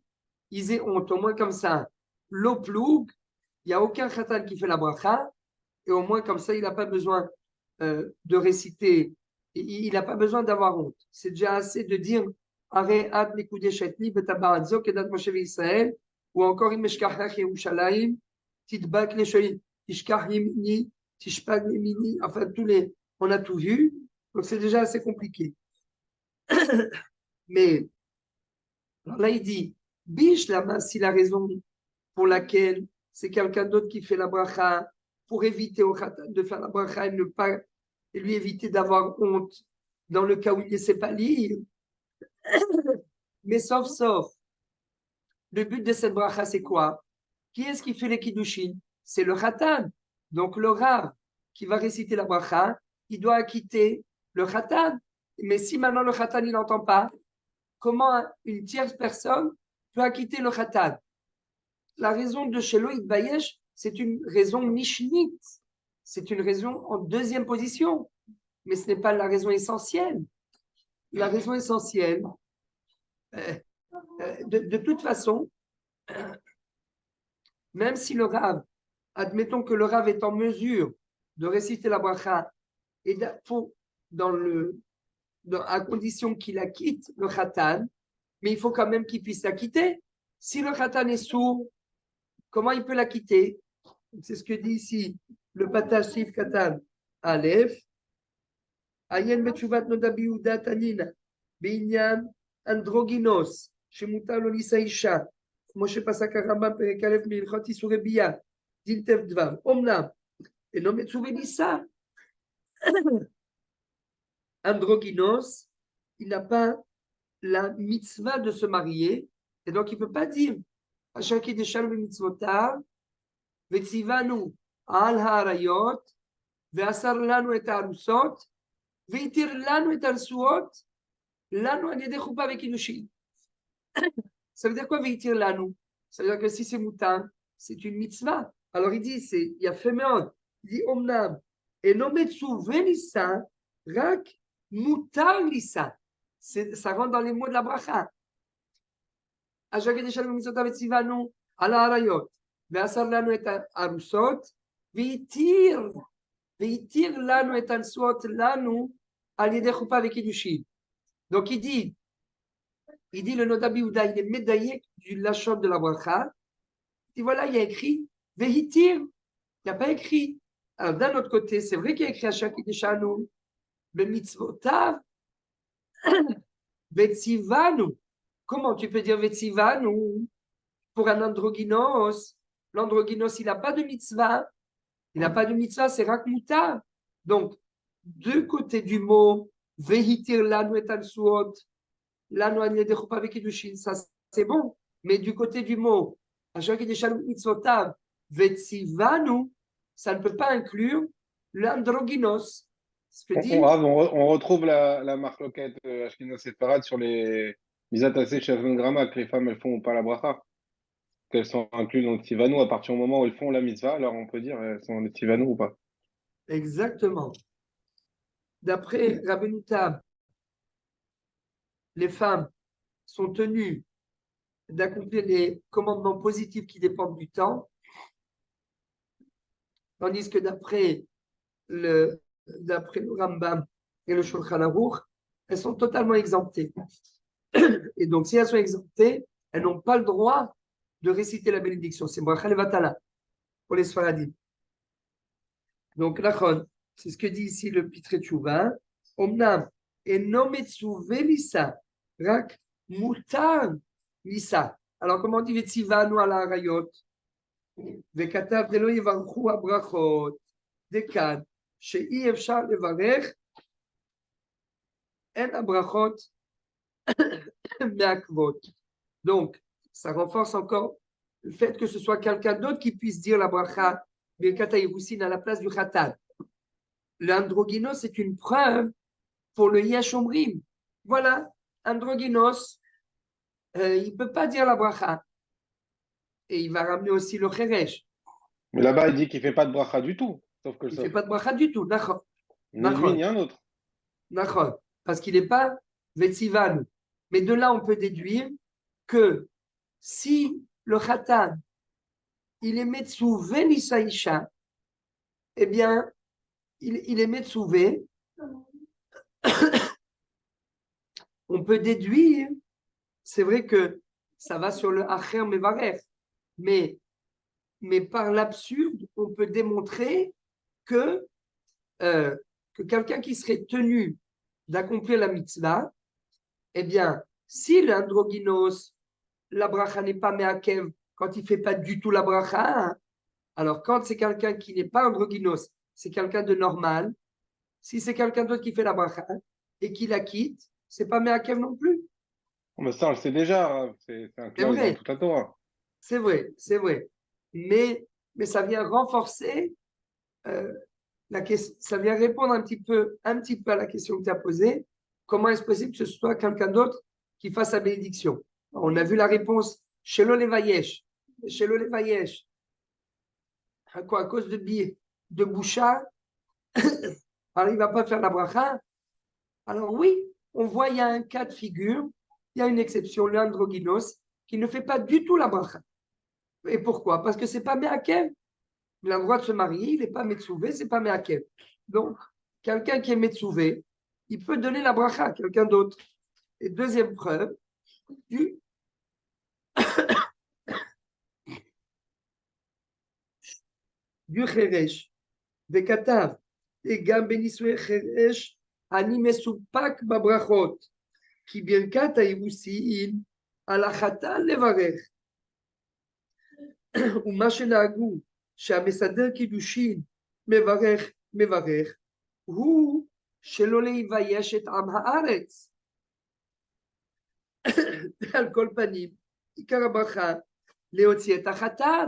ils aient honte, au moins comme ça. L'oploug, il n'y a aucun Khatan qui fait la bracha, et au moins comme ça, il n'a pas besoin de réciter, il n'a pas besoin d'avoir honte. C'est déjà assez de dire Are'at Mikudeshetni Betabarazzo Kedat Moshe Israël, ou encore Imeshkachach Yerushalayim, Tidbak Lesholim, Tishkach Yemini, Tishpag Yemini, enfin tous les, on a tout vu, donc c'est déjà assez compliqué. Mais alors là, il dit Bish là-bas, si la raison pour laquelle c'est quelqu'un d'autre qui fait la bracha pour éviter au khatan de faire la bracha et ne pas et lui éviter d'avoir honte dans le cas où il ne sait pas lire. Mais sauf, le but de cette bracha, c'est quoi? Qui est-ce qui fait les kiddushin? C'est le khatan. Donc le Rav qui va réciter la bracha, il doit acquitter le khatan. Mais si maintenant le khatan, il n'entend pas, comment une tierce personne peut acquitter le khatan? La raison de Shelo Itbayesh, c'est une raison mishnite. C'est une raison en deuxième position. Mais ce n'est pas la raison essentielle. La raison essentielle, de toute façon, même si le Rav, admettons que le Rav est en mesure de réciter la bracha, et à condition qu'il acquitte le khatan, mais il faut quand même qu'il puisse l'acquitter. Si le khatan est sourd, comment il peut l'acquitter? C'est ce que dit ici le Patash Sif Katan Aleph. Ayen Betchuvat Nodabi Uda Tanina Binyan Androgynos Shemuta Lolisa Isha Moshe Pasak Arambam Perek Aleph Milchot Isure Biya Dintev Dvam Omnam Eno Metsuve Nisa Androgynos, il n'a pas la mitzvah de se marier et donc il ne peut pas dire Hashaki de Shalom Mitzvotav Vetzivanu Al Harayot Ve'asar Lanu et Arusot Ve'itir Lanu et Arsuot Lanu an yedei chuppah ve'kiddushin. Ça veut dire quoi Ve'itir Lanu? Ça veut dire que si c'est moutan, c'est une mitzvah. Alors il dit, il y a Femeon, il dit Omnam et non metsuve nissa rak mutar lissa. Ça rentre dans les mots de la bracha. Hashaki de Shalom Mitzvotav Vetzivanu Al Harayot Ve'asar Lanu et Arusot Ve'itir Lanu et Arsuot Lanu al yedei chuppah ve'kiddushin. Donc il dit le Nodabi Uda, il est médaillé du lachon de la bracha. Il dit voilà, il y a écrit Vehitir, il n'y a pas écrit. Alors d'un autre côté, c'est vrai qu'il y a écrit Hashaki de Shalom, mais mitzvotav, Vetzivanu. Comment tu peux dire Vetzivanu pour un androgynos? L'androgynos, il n'a pas de mitzvah. Il n'a pas de mitzvah, c'est rakmuta. Donc, deux côtés du mot, Vehitir lanu et alsuot, lanu an yedei chuppah ve'kiddushin, ça c'est bon. Mais du côté du mot, Hashaki de Shalom mitzvotav, Vetzivanu, ça ne peut pas inclure l'androgynos. Ce que dit. On retrouve la marloquette Ashkenaz Séfarade sur les misatasé chez Grama que les femmes elles font pas la bracha, qu'elles sont incluses dans le tivanu à partir du moment où elles font la mitzvah, alors on peut dire elles sont dans le tivanu ou pas. Exactement. D'après Rabbeinu Tam, les femmes sont tenues d'accomplir les commandements positifs qui dépendent du temps, tandis que d'après le Rambam et le Shulchan Aruch, elles sont totalement exemptées. Et donc, si elles sont exemptées, elles n'ont pas le droit de réciter la bénédiction. C'est bracha levatala pour les Sfaradim. Donc, lachon, c'est ce que dit ici le Pitre Tchouva. Omnam, eno metsuve lisa, rak mutar lisa. Alors, comment on dit vetzivanu ala harayot? Vekatav delo yevarchu abrachot. Dekan, she'i efshar levarech en abrachot me'akvot. Donc, ça renforce encore le fait que ce soit quelqu'un d'autre qui puisse dire la bracha Birkat HaYirusin à la place du khatan. L'androgynos, c'est une preuve pour le Yesh Omrim. Voilà, androgynos, il ne peut pas dire la bracha. Et il va ramener aussi le Cheresh. Mais là-bas, il dit qu'il ne fait pas de bracha du tout. Sauf que il ne fait pas de bracha du tout. Ni lui, ni un autre. Parce qu'il n'est pas Vetzivan. Mais de là, on peut déduire que si le khatan, il est Metsuvé Nisaïcha, eh bien, il est Metsuvé. On peut déduire, c'est vrai que ça va sur le Acher Mevarech, mais par l'absurde, on peut démontrer que quelqu'un qui serait tenu d'accomplir la mitzvah, eh bien, si l'androgynos, la bracha n'est pas me'akev, quand il ne fait pas du tout la bracha, alors quand c'est quelqu'un qui n'est pas androgynos, c'est quelqu'un de normal, si c'est quelqu'un d'autre qui fait la bracha et qui la quitte, c'est pas me'akev non plus. Mais ça, on le sait déjà, hein. C'est un C'est clause dans vrai, toute la Torah. c'est vrai, c'est vrai. Mais ça vient renforcer ça vient répondre un petit peu à la question que tu as posée. Comment est-ce possible que ce soit quelqu'un d'autre qui fasse la bénédiction? On a vu la réponse chez l'Olevayesh. Chez l'Olevayesh, à quoi? À cause de Boucha, alors il ne va pas faire la bracha. Alors oui, on voit, il y a un cas de figure, il y a une exception, l'androgynos, qui ne fait pas du tout la bracha. Et pourquoi? Parce que ce n'est pas Meakev. Il a le droit de se marier, il n'est pas Metsouvé, ce n'est pas Meakev. Donc, quelqu'un qui est Metsouvé, il peut donner la bracha à quelqu'un d'autre. Et deuxième preuve, du Cheresh, des Katav, et Gam Benisoué Cheresh, Ani Mesoupak Babrachot, qui bien Kata Irusin, Alachata Levarech, ou Machenagou, שהמסדר קידושין מברך, הוא שלא להיבייש את עם הארץ. על כל פנים, עיקר הברכה להוציא את החתן,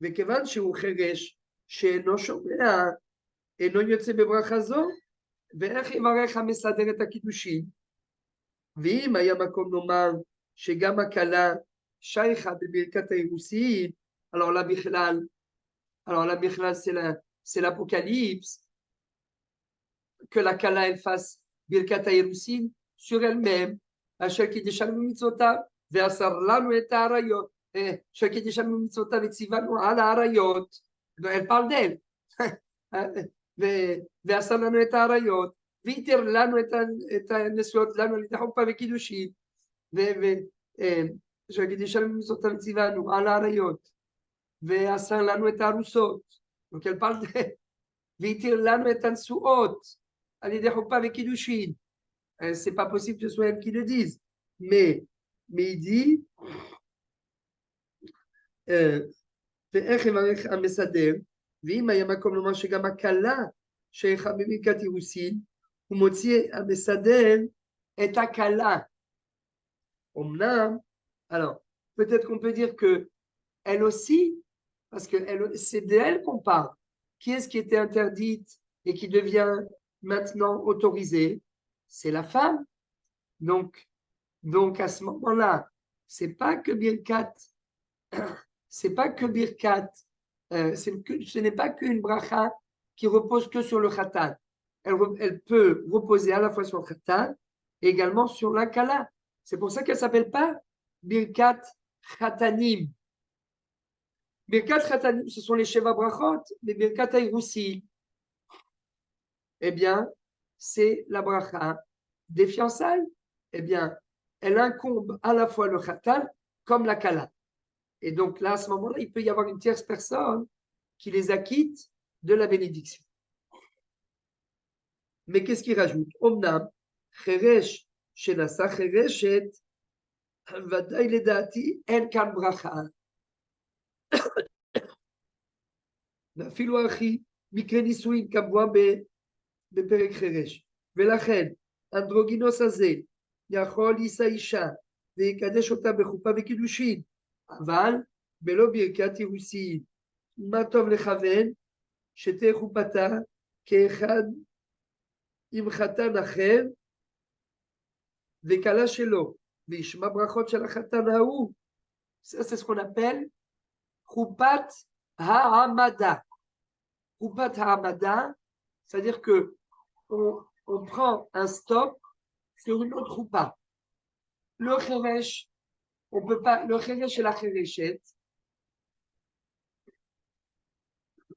וכיוון שהוא חירש שאינו שומע, אינו יוצא בברכה זו, ואיך יברך המסדר את הקידושין? ואם היה מקום לומר שגם הכלה שייכה בברכת האירוסין, alors là, Bichlal, c'est l'Apocalypse, que la Kala, elle fasse Birkat HaYerusin sur elle-même, Asher Kideshanu Mitzotav, Ve'asar Lanu et Harayot, Asher Kideshanu Mitzotav et Tzivanu al Harayot, elle parle d'elle, Ve'asar Lanu et Harayot, V'iter Lanu et Nesuot Lanu, L'Itachopa Ve'Kiddushin, Asher Kideshanu Mitzotav et Tzivanu al Harayot, ועשה לנו את הארוסות. Donc elle parle de... והתיר לנו את הנשואות על ידי חופה וקידושין. C'est pas possible que ce soit elle qui le dise. Mais il dit, ואיך יברך המסדר, ואם היה מקום לומר שגם הכלה שייכה בברכת אירוסין, הוא מוציא המסדר את הכלה. אמנם, alors, peut-être qu'on peut dire que elle aussi, parce que c'est d'elle qu'on parle. Qui est-ce qui était interdite et qui devient maintenant autorisée? C'est la femme. Donc à ce moment-là, c'est pas que Birkat, ce n'est pas qu'une bracha qui repose que sur le khatan. Elle peut reposer à la fois sur le khatan et également sur la kala. C'est pour ça qu'elle s'appelle pas Birkat Khatanim. Birkat Khatanim, ce sont les Sheva Brachot, mais Birkat Hayroussi, eh bien, c'est la bracha des fiançailles. Eh bien, elle incombe à la fois le Khatan comme la Kala. Et donc là, à ce moment-là, il peut y avoir une tierce personne qui les acquitte de la bénédiction. Mais qu'est-ce qu'il rajoute? Omnam, Cheresh, Shenasa Chereshet, Vadaï Ledati, En Kan Bracha. ואפילו אחי מקרה נישואין קבוע בפרק חרש. ולכן, אנדרוגינוס הזה יכול לישא אישה ויקדש אותה בחופה וקידושין, אבל בלא ברכת אירוסין. מה טוב לכוון? שתהיה חופתה כאחד עם חתן אחר וכלה שלו, וישמע ברכות של החתן ההוא. C'est ce qu'on appelle חופת Ha'amada. Rupat Ha'amada, c'est-à-dire que on prend un stop sur une autre roupa. Le Cheresh, on peut pas, le Cheresh et la Chereshet,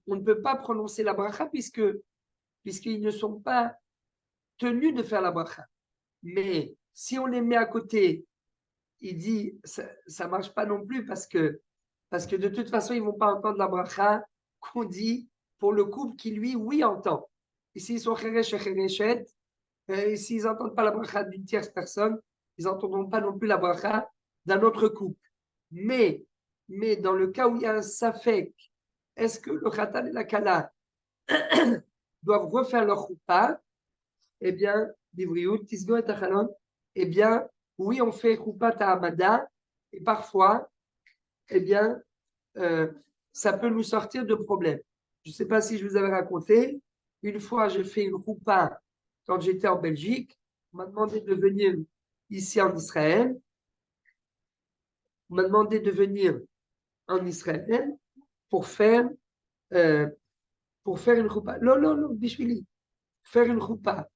on ne peut pas prononcer la bracha puisqu'ils ne sont pas tenus de faire la bracha. Mais si on les met à côté, il dit, ça marche pas non plus parce que de toute façon, ils ne vont pas entendre la bracha qu'on dit pour le couple qui, lui, oui, entend. Et s'ils sont cheresh et chereshet, et s'ils n'entendent pas la bracha d'une tierce personne, ils n'entendront pas non plus la bracha d'un autre couple. Mais dans le cas où il y a un safek, est-ce que le khatan et la kala doivent refaire leur choupa? Eh bien, l'ivriut, tisgo et tachalon, eh bien, oui, on fait Khupat Hamada, et parfois, eh bien, ça peut nous sortir de problèmes. Je ne sais pas si je vous avais raconté, une fois, j'ai fait une Khupa quand j'étais en Belgique. On m'a demandé de venir ici en Israël. On m'a demandé de venir en Israël pour faire, une Khupa. Non, non, non, Bishvili. Faire une Khupa.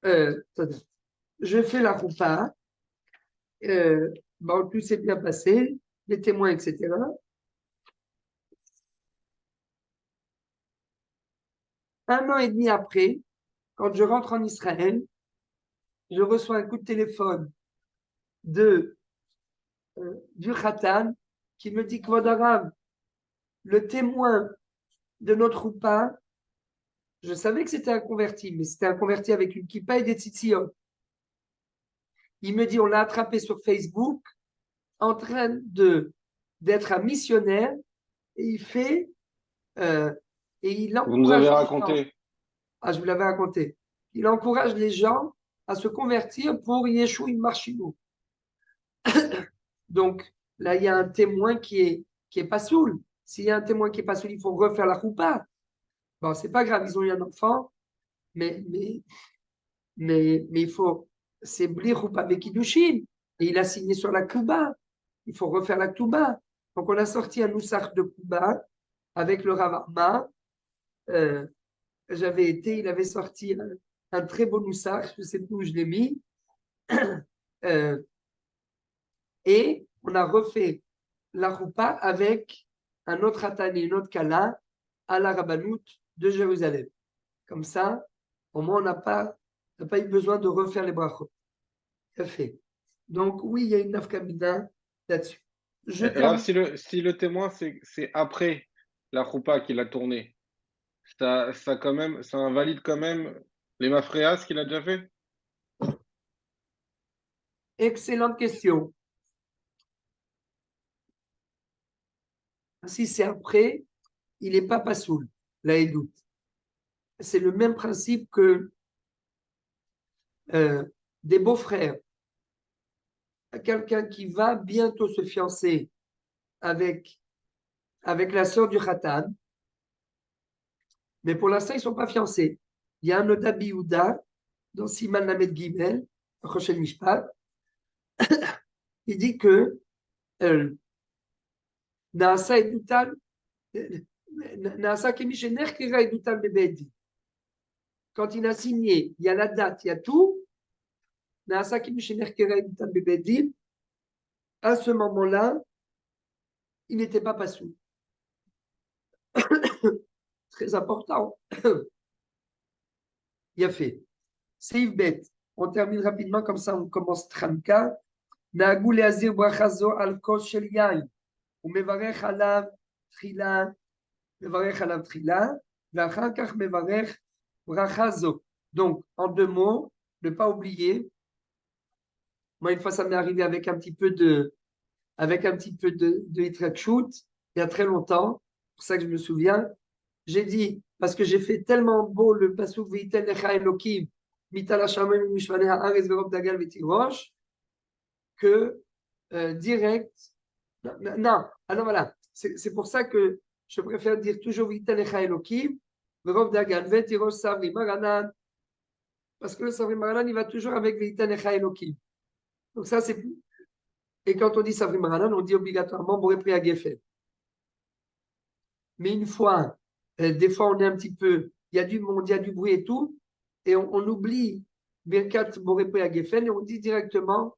Je fais la Khupa. Tout s'est bien passé, les témoins, etc. Un an et demi après, quand je rentre en Israël, je reçois un coup de téléphone du Khatan qui me dit que Vodarav, le témoin de notre Khupa, je savais que c'était un converti, mais c'était un converti avec une kippa et des tzitzit. Il me dit, on l'a attrapé sur Facebook en train d'être un missionnaire et il fait et il Vous nous avez encourage les gens. raconté. Ah, je vous l'avais raconté. Il encourage les gens à se convertir pour Yeshua Marshino. Donc, là, il y a un témoin qui est pas saoul. S'il y a un témoin qui est pas saoul, il faut refaire la choupa. Bon, c'est pas grave, ils ont eu un enfant, mais il faut, c'est Bli choupa avec Kiddushin. Et il a signé sur la Kuba. Il faut refaire la Kuba. Donc, on a sorti un Noussach de Kuba avec le Rav Arma. J'avais été, il avait sorti un très beau Noussach, je ne sais plus où je l'ai mis. Et on a refait la roupa avec un autre Atani, une autre Kala à la Rabbanout de Jérusalem. Comme ça, au moins, on n'a pas eu besoin de refaire les brachot. Fait. Donc, oui, il y a une nafkamina là-dessus. Alors, si le témoin, c'est après la choupa qu'il a tourné, ça quand même, ça invalide quand même les mafréas qu'il a déjà fait? Excellente question. Si c'est après, il n'est pas pasoul, la édoute. C'est le même principe que des beaux-frères. Quelqu'un qui va bientôt se fiancer avec la sœur du Khatan, mais pour l'instant, ils ne sont pas fiancés. Il y a un Oda Biouda dans Siman Lamed Gimel, Rochel Mishpat, il dit que Naasa Edutal, Naasa Kemishener Kira Edutal Bebedi. Quand il a signé, il y a la date, il y a tout. Naasa Kemishener Kira Edutal Bebedi. À ce moment-là, il n'était pas passou. Très important. Il a fait. C'est bête. On termine rapidement, comme ça on commence Tramka. נהגו להזהיר ברכה זו על כוס של יין, ומברך עליו תחילה, ואחר כך מברך ברכה זו. Donc, en deux mots, ne pas oublier. Moi, une fois, ça m'est arrivé avec un petit peu de Hitrakshut, il y a très longtemps, c'est pour ça que je me souviens. J'ai dit, parce que j'ai fait tellement beau le pasuk V'yitel lecha Elokim, mital hashamayim mishvanei haaretz v'rob dagal v'tirosh, que direct. Non, alors voilà, c'est pour ça que je préfère dire toujours V'yitel lecha Elokim, v'rob dagal v'tirosh savri maranan, parce que le savri maranan, il va toujours avec V'yitel lecha Elokim. Donc ça, c'est. Et quand on dit savri maranan, on dit obligatoirement Boré Pri Agefel. Mais une fois, des fois, on est un petit peu, il y a du monde, il y a du bruit et tout, et on oublie Birkat Boré Pri Agefel et on dit directement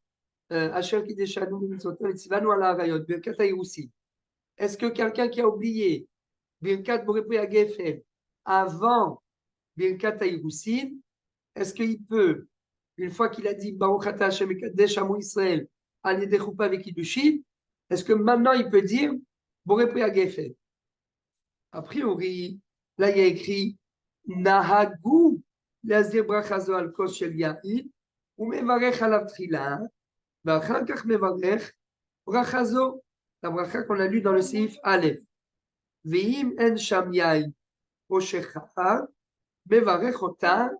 Asher Kideshanu Mitzvotot Tzivanu Ala Arayot, Birkat Haïroussi. Est-ce que quelqu'un qui a oublié Birkat Boré Pri Agefel avant Birkat Haïroussi, est-ce qu'il peut, une fois qu'il a dit Baruch Ata Hashem Ekadesh Amo Israël, Al Yedei Choupa avec Kiddushin, est-ce que maintenant il peut dire Boré Pri Agefel? A priori, là il y a écrit Nahagu Lazir Brachazo al Kos Shel Yain, ou Mevarech Alav Trila, Vachar Kach Mevarech Brachazo, la bracha qu'on a lu dans le Seif Aleph. Veim En Sham Yain Oshecha, Mevarech Ota,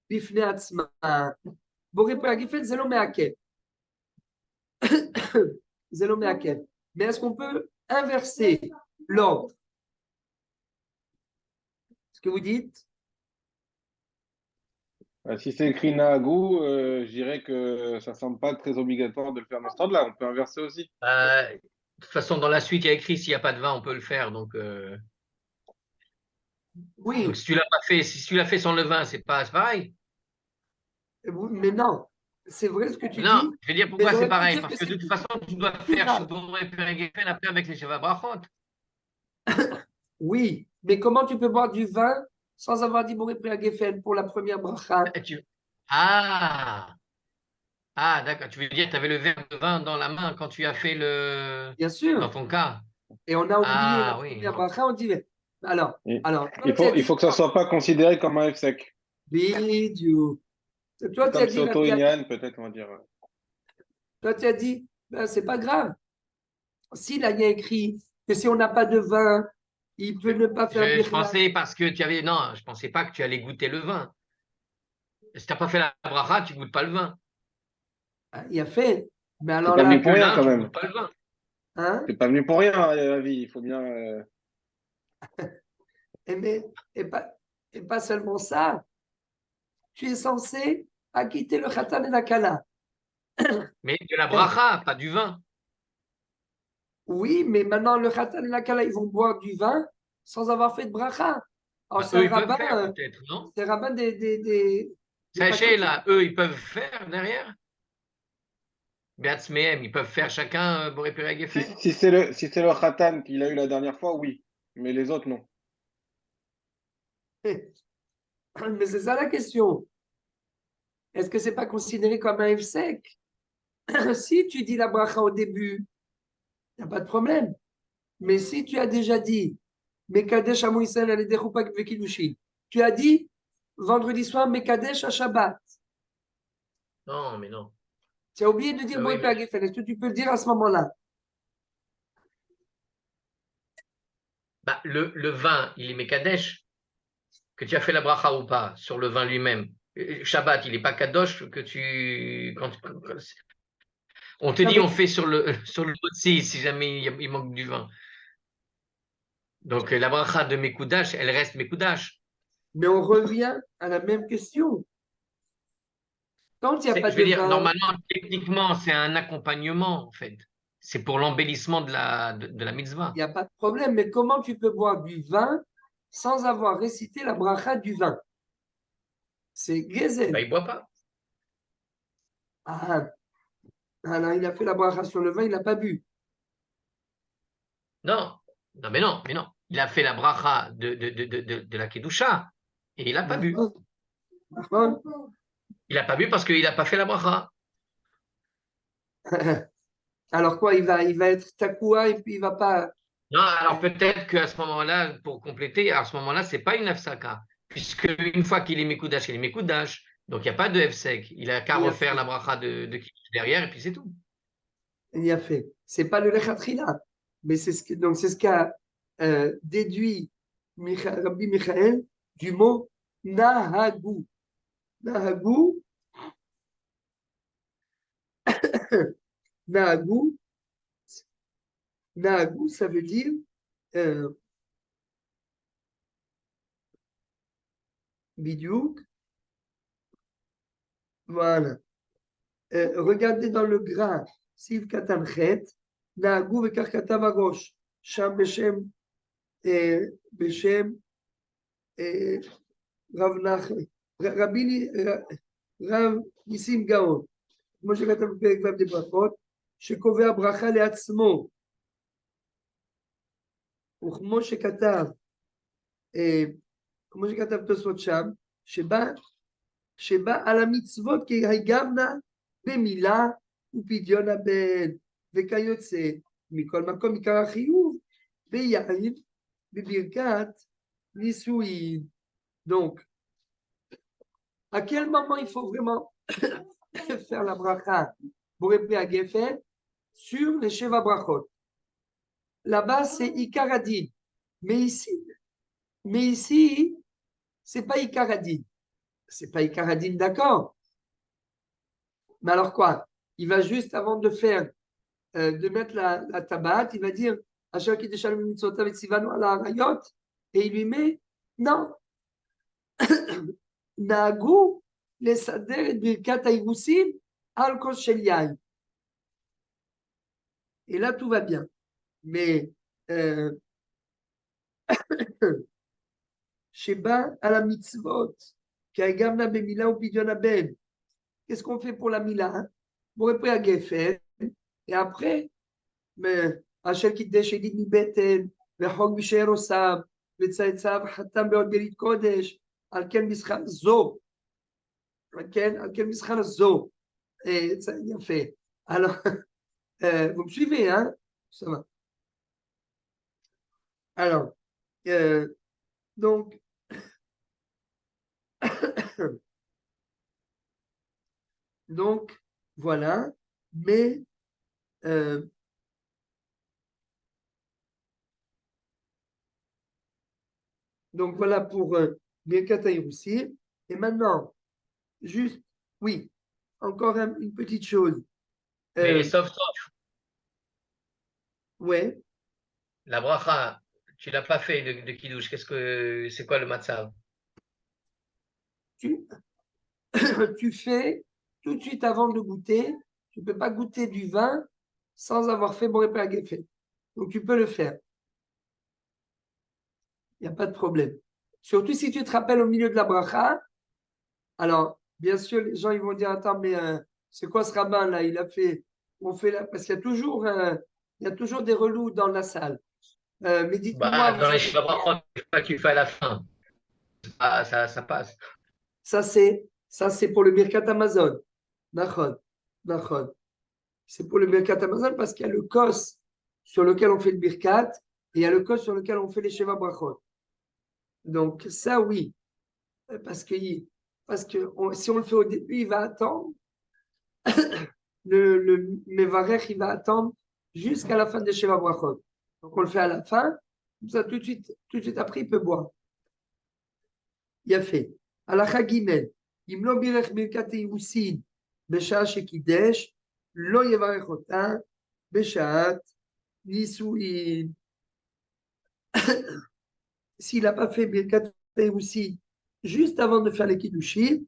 Bifne Atzma. Boré Pri Agefel, c'est le Meakev. Zélo Meakel. Mais est-ce qu'on peut inverser l'ordre? Ce que vous dites? Si c'est écrit Nahagou, je dirais que ça ne semble pas très obligatoire de le faire dans ce ordre-là. On peut inverser aussi. De toute façon, dans la suite, il y a écrit s'il n'y a pas de vin, on peut le faire. Donc Oui, si tu l'as pas fait, si tu l'as fait sans le vin, c'est pareil. mais non. C'est vrai ce que tu Non, dis, je vais dire mais pourquoi c'est j'aurais pu pareil. dire que Parce que c'est de toute façon, tu dois plus faire grave. Shibour et Peregefen après avec les Sheva Brachot. Oui, mais comment tu peux boire du vin sans avoir dit Boré Geffen pour la première bracha? Ah, ah d'accord. Tu veux dire que tu avais le verre de vin dans la main quand tu as fait Bien dans sûr. ton cas. Et on a oublié la Ah oui, première non. bracha, on dit. Alors, Et alors, toi, il tu as faut, il dit, faut que ça ne soit pas considéré comme un F-sec. Bidiou. Toi, tu as Comme c'est dit, Rabbi Akiva, auto-Inyan, peut-être, on va dire. toi, tu as dit, ben, c'est pas grave. S'il a bien écrit que si on n'a pas de vin, il peut ne pas faire Je birla. pensais parce que tu avais. Non, je pensais pas que tu allais goûter le vin. Si tu n'as pas fait la bracha, tu goûtes pas le vin. Il a fait. Mais T'es alors pas là, venu Que pour rien là, quand tu même. goûtes pas le vin. hein, T'es pas venu pour rien, à la vie. Il faut bien. mais, et, pas, et pas seulement ça, tu es censé acquitter le khatan et la kala. Mais de la Eh, bracha, pas du vin. oui, mais maintenant, le khatan et la kala, ils vont boire du vin sans avoir fait de bracha. Alors, Bah, c'est eux, un ils peuvent rabbin, faire peut-être, non? c'est un rabbin des Sachez Pakotim. là, eux, ils peuvent faire derrière. Beatzmehem, ils peuvent faire chacun Boré Pereg Si, Geffen. si c'est le Khatan qu'il a eu la dernière fois, oui. Mais les autres, non. Mais c'est ça la question. Est-ce que c'est pas considéré comme un F-sec? Si tu dis la bracha au début, il n'y a pas de problème. Mais si tu as déjà dit, Mekadesh Amo Israël Alidei Chupak Vekilushin, tu as dit vendredi soir Mekadesh à Shabbat. Non, mais non. Tu as oublié de dire Oui, Boré mais Geffen. Est-ce que tu peux le dire à ce moment-là? bah, le vin, il est Mekadesh. Que tu as fait la bracha ou pas sur le vin lui-même. Shabbat, il n'est pas Kadosh que tu. On te Non, dit, mais, on fait sur le sur le si jamais il manque du vin. Donc la bracha de Mekoudash, elle reste Mekoudash. mais on revient à la même question. Quand il n'y a pas Je de veux dire, vin, normalement, techniquement, c'est un accompagnement, en fait. C'est pour l'embellissement de la mitzvah. il n'y a pas de problème. Mais comment tu peux boire du vin sans avoir récité la bracha du vin? C'est Bah, Gezel. il ne boit pas. Ah, alors il a fait la bracha sur le vin, il n'a pas bu. Non, non, mais non. Il a fait la bracha de la Kedusha et il n'a pas bu. D'accord. D'accord. Il n'a pas bu parce qu'il n'a pas fait la bracha. Alors quoi, il va être takoua et puis il va pas. Non, alors peut-être qu'à ce moment-là, pour compléter, à ce moment-là, c'est pas une nafsaka, puisque une fois qu'il est Mekoudash, il est Mekoudash. Donc il n'y a pas de F-sec. Il a qu'à Il a refaire fait. la bracha de Kiddush derrière et puis c'est tout. Il a fait. C'est pas le lechatrila, mais donc c'est ce qu'a déduit Rabbi Michael du mot nahagu. Nahagu, nahagu, nahagu, ça veut dire euh, bidiouk. Voilà. Regardez dans le gras, Siv Katanchet, Nahagu vekar katav à gauche, Sham Beshem, Beshem, Rav Nachman, Rav Nissim Gaon, כמו שכתב בפרק ו' בברכות, שקובע ברכה לעצמו, וכמו שכתב, כמו שכתב תוספות שם, שבא על המצוות כהגמנה במילה ופדיון הבן, וכיוצא, מכל מקום עיקר החיוב, ביין, בברכת נישואין. Donc, à quel moment il faut vraiment faire la bracha pour répéter à Geffen sur les Sheva Brachot? Là-bas, c'est Ikaradin. Mais ici, c'est pas Ikaradin. C'est pas Ikaradin, d'accord. Mais alors quoi? il va juste avant de faire, de mettre la tabat, il va dire Asher Kiddushanu Mitzvotav et Tzivanu ala Arayot, et il lui met non, Naagu lesader et birkat haïroussim al kos shel yain. Et là, tout va bien. Mais Sheba à la mitzvot, Kagamna bemila ou pidyon ben. Qu'est-ce qu'on fait pour la mila? Pour répondre à Geffen, et après, mais Asher Kiddush Edid mi beten, וחוק בשער עושיו, וצאצאיו חתם בעוד ברית קודש, על כן מסחר זו, על כן מסחר זו, יפה. Alors, vous me suivez, hein? Ça va. Alors, donc, donc, voilà, mais donc voilà pour Birkat HaYirussim. Et maintenant, juste, oui, encore une petite chose. Mais sauf, Ouais, la bracha, tu l'as pas fait de Kiddush. C'est quoi le matzav? tu fais tout de suite avant de goûter, tu ne peux pas goûter du vin sans avoir fait Boré Père Geffen. Donc tu peux le faire. Il n'y a pas de problème. Surtout si tu te rappelles au milieu de la bracha. Alors, bien sûr, les gens ils vont dire attends, mais c'est quoi ce rabbin là? Il a fait, on fait là, parce qu'il y a toujours des relous dans la salle. Mais dites-moi, Bah, vous dans les avez- Shabbat, que tu fais à la fin. Ah, ça passe. ça c'est pour le Birkat Amazon. Nachon, nachon. C'est pour le Birkat Amazon parce qu'il y a le kos sur lequel on fait le Birkat et il y a le kos sur lequel on fait les Sheva Brachot. Donc ça oui, parce que si on le fait au début, il va attendre le Mevarech, il va attendre jusqu'à la fin des Sheva Brachot. Donc on le fait à la fin, comme ça tout de suite après il peut boire. Il a fait. Alacha Gimel, Imlo Birech Birkat Yussin, Besha Shekidesh, Lo Yevarech Ota, Beshaat, Nisuin. S'il n'a pas fait Birkat aussi juste avant de faire les Kiddushin,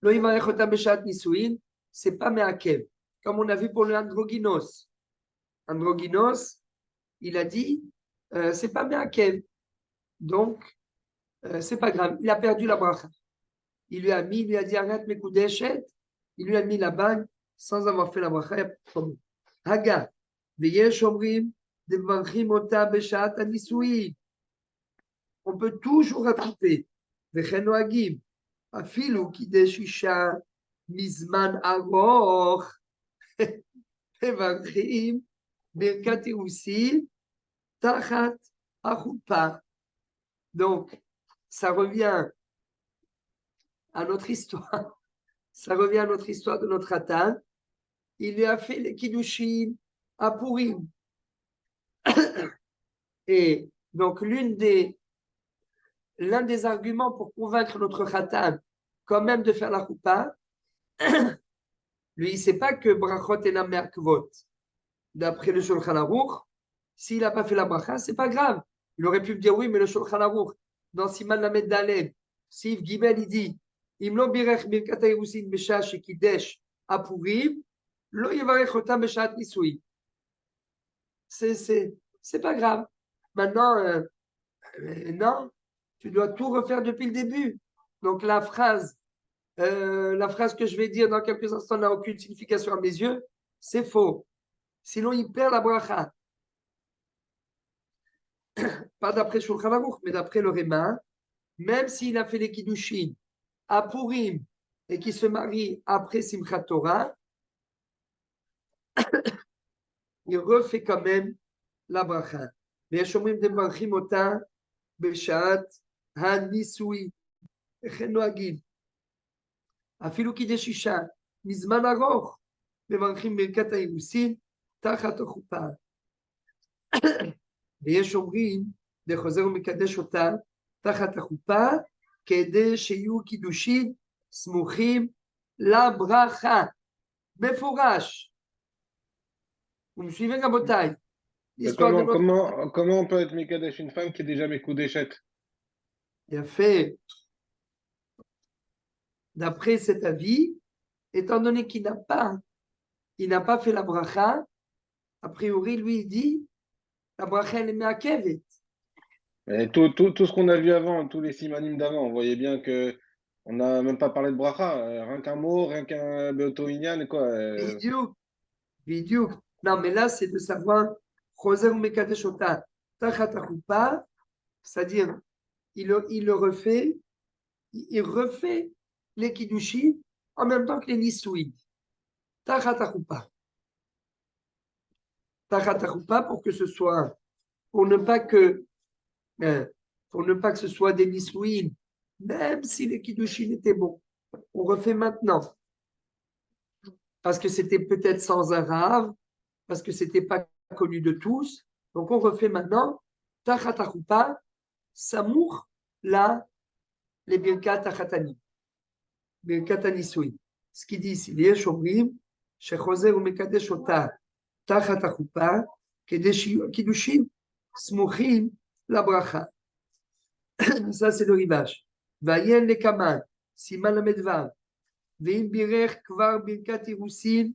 Lo Yevarech Ota Beshaat Nisuin, c'est pas Meakev. Comme on a vu pour le Androgynos. Androgynos, il a dit, c'est pas Meakev. Donc, c'est pas grave. Il a perdu la bracha. Il lui a dit arrête mes coups d'échette. Il lui a mis la bague sans avoir fait la bracha. Il n'y a pas de problème. Haga, veyesh omrim, devarchim ota beshat anisui. On peut toujours rattraper. Vechen noagim, afilu kidesh isha mizman aroch, devarchim, birkat aussi, tachat achupa. Donc, ça revient à notre histoire. Ça revient à notre histoire de notre Hatan. Il lui a fait les Kiddushin à Purim. Et donc, l'un des arguments pour convaincre notre Hatan quand même de faire la Choupa, lui, il ne sait pas que Brachot est la Merkvot. D'après le Shulchan Aruch, s'il n'a pas fait la bracha, ce n'est pas grave. Il aurait pu me dire oui, mais le Shulchan Aruch, dans Siman Lamed Daled, Sif Gimel, il dit Imlo birech birkat hayirusin besha shekidesh apurim, lo yevarech otam beshat nisui. C'est pas grave. Maintenant, non, tu dois tout refaire depuis le début. Donc la phrase que je vais dire dans quelques instants n'a aucune signification à mes yeux, c'est faux. Sinon, il perd la bracha. Pas d'après Shulchan Aruch, mais d'après le Réma, même s'il a fait les Kiddushin à Purim et qu'il se marie après Simchat Torah, il refait quand même la bracha. ויש אומרים דמברכים אותה בשעת הנישואי. איך הם נוהגים? אפילו קידש אישה מזמן ארוך, מברכים ברכת האירוסין תחת החופה. ויש אומרים, וחוזר ומקדש אותה תחת החופה, כדי שיהיו קידושים סמוכים la bracha. Befourash. Vous me suivez, Rabotai? L'histoire de notre... Comment on peut être Mekadesh une femme qui est déjà Mekoudeshet? Il a fait, d'après cet avis, étant donné qu'il n'a pas fait la bracha, a priori, lui, il dit, la bracha, elle est me'akevet. Et tout ce qu'on a vu avant, tous les simanim d'avant, on voyait bien que on n'a même pas parlé de bracha, rien qu'un mot, rien qu'un Beoto Inyan, quoi. Bidiouk, bidiouk. Non, mais là, c'est de savoir, Choser Mekadesh Ota, Tachat Achupa, c'est-à-dire, il le refait, il refait les Kiddushim en même temps que les Nisouïd. Tachat Achupa. Tachat Achupa pour que ce soit, pour ne pas que ce soit des Nisouïd, même si les Kiddushim étaient bons. On refait maintenant. Parce que c'était peut-être sans un rave, parce que c'était pas connu de tous. Donc on refait maintenant Tachat Achupa, Samour, là, les Birkat Tachatani. Birkat Anisui. Ce qu'il dit ici, les Shomrim, Shechoser ou Mekadesh Ota, Tachat Achupa, Kiddushim, Smuchim, la bracha. Ça, c'est le rivage. Vayen le Kaman, Siman la Medvav, Veim Birech Kvar Birkat Irusin,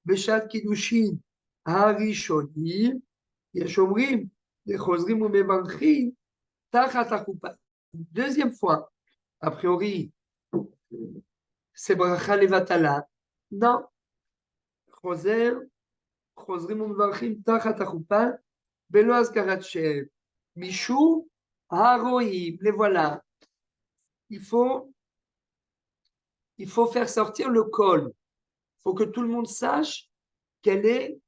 Beshat Kiddushin, Harishonim, יש אומרים, לחוזרים ומברכים תחת החופה. Deuxième fois, a priori, c'est bracha levatala. Non, חוזרים ומברכים תחת החופה, בלא הזכרת שם. משום הרואים, les voilà. Il faut faire sortir le col. Il faut que tout le monde sache quelle est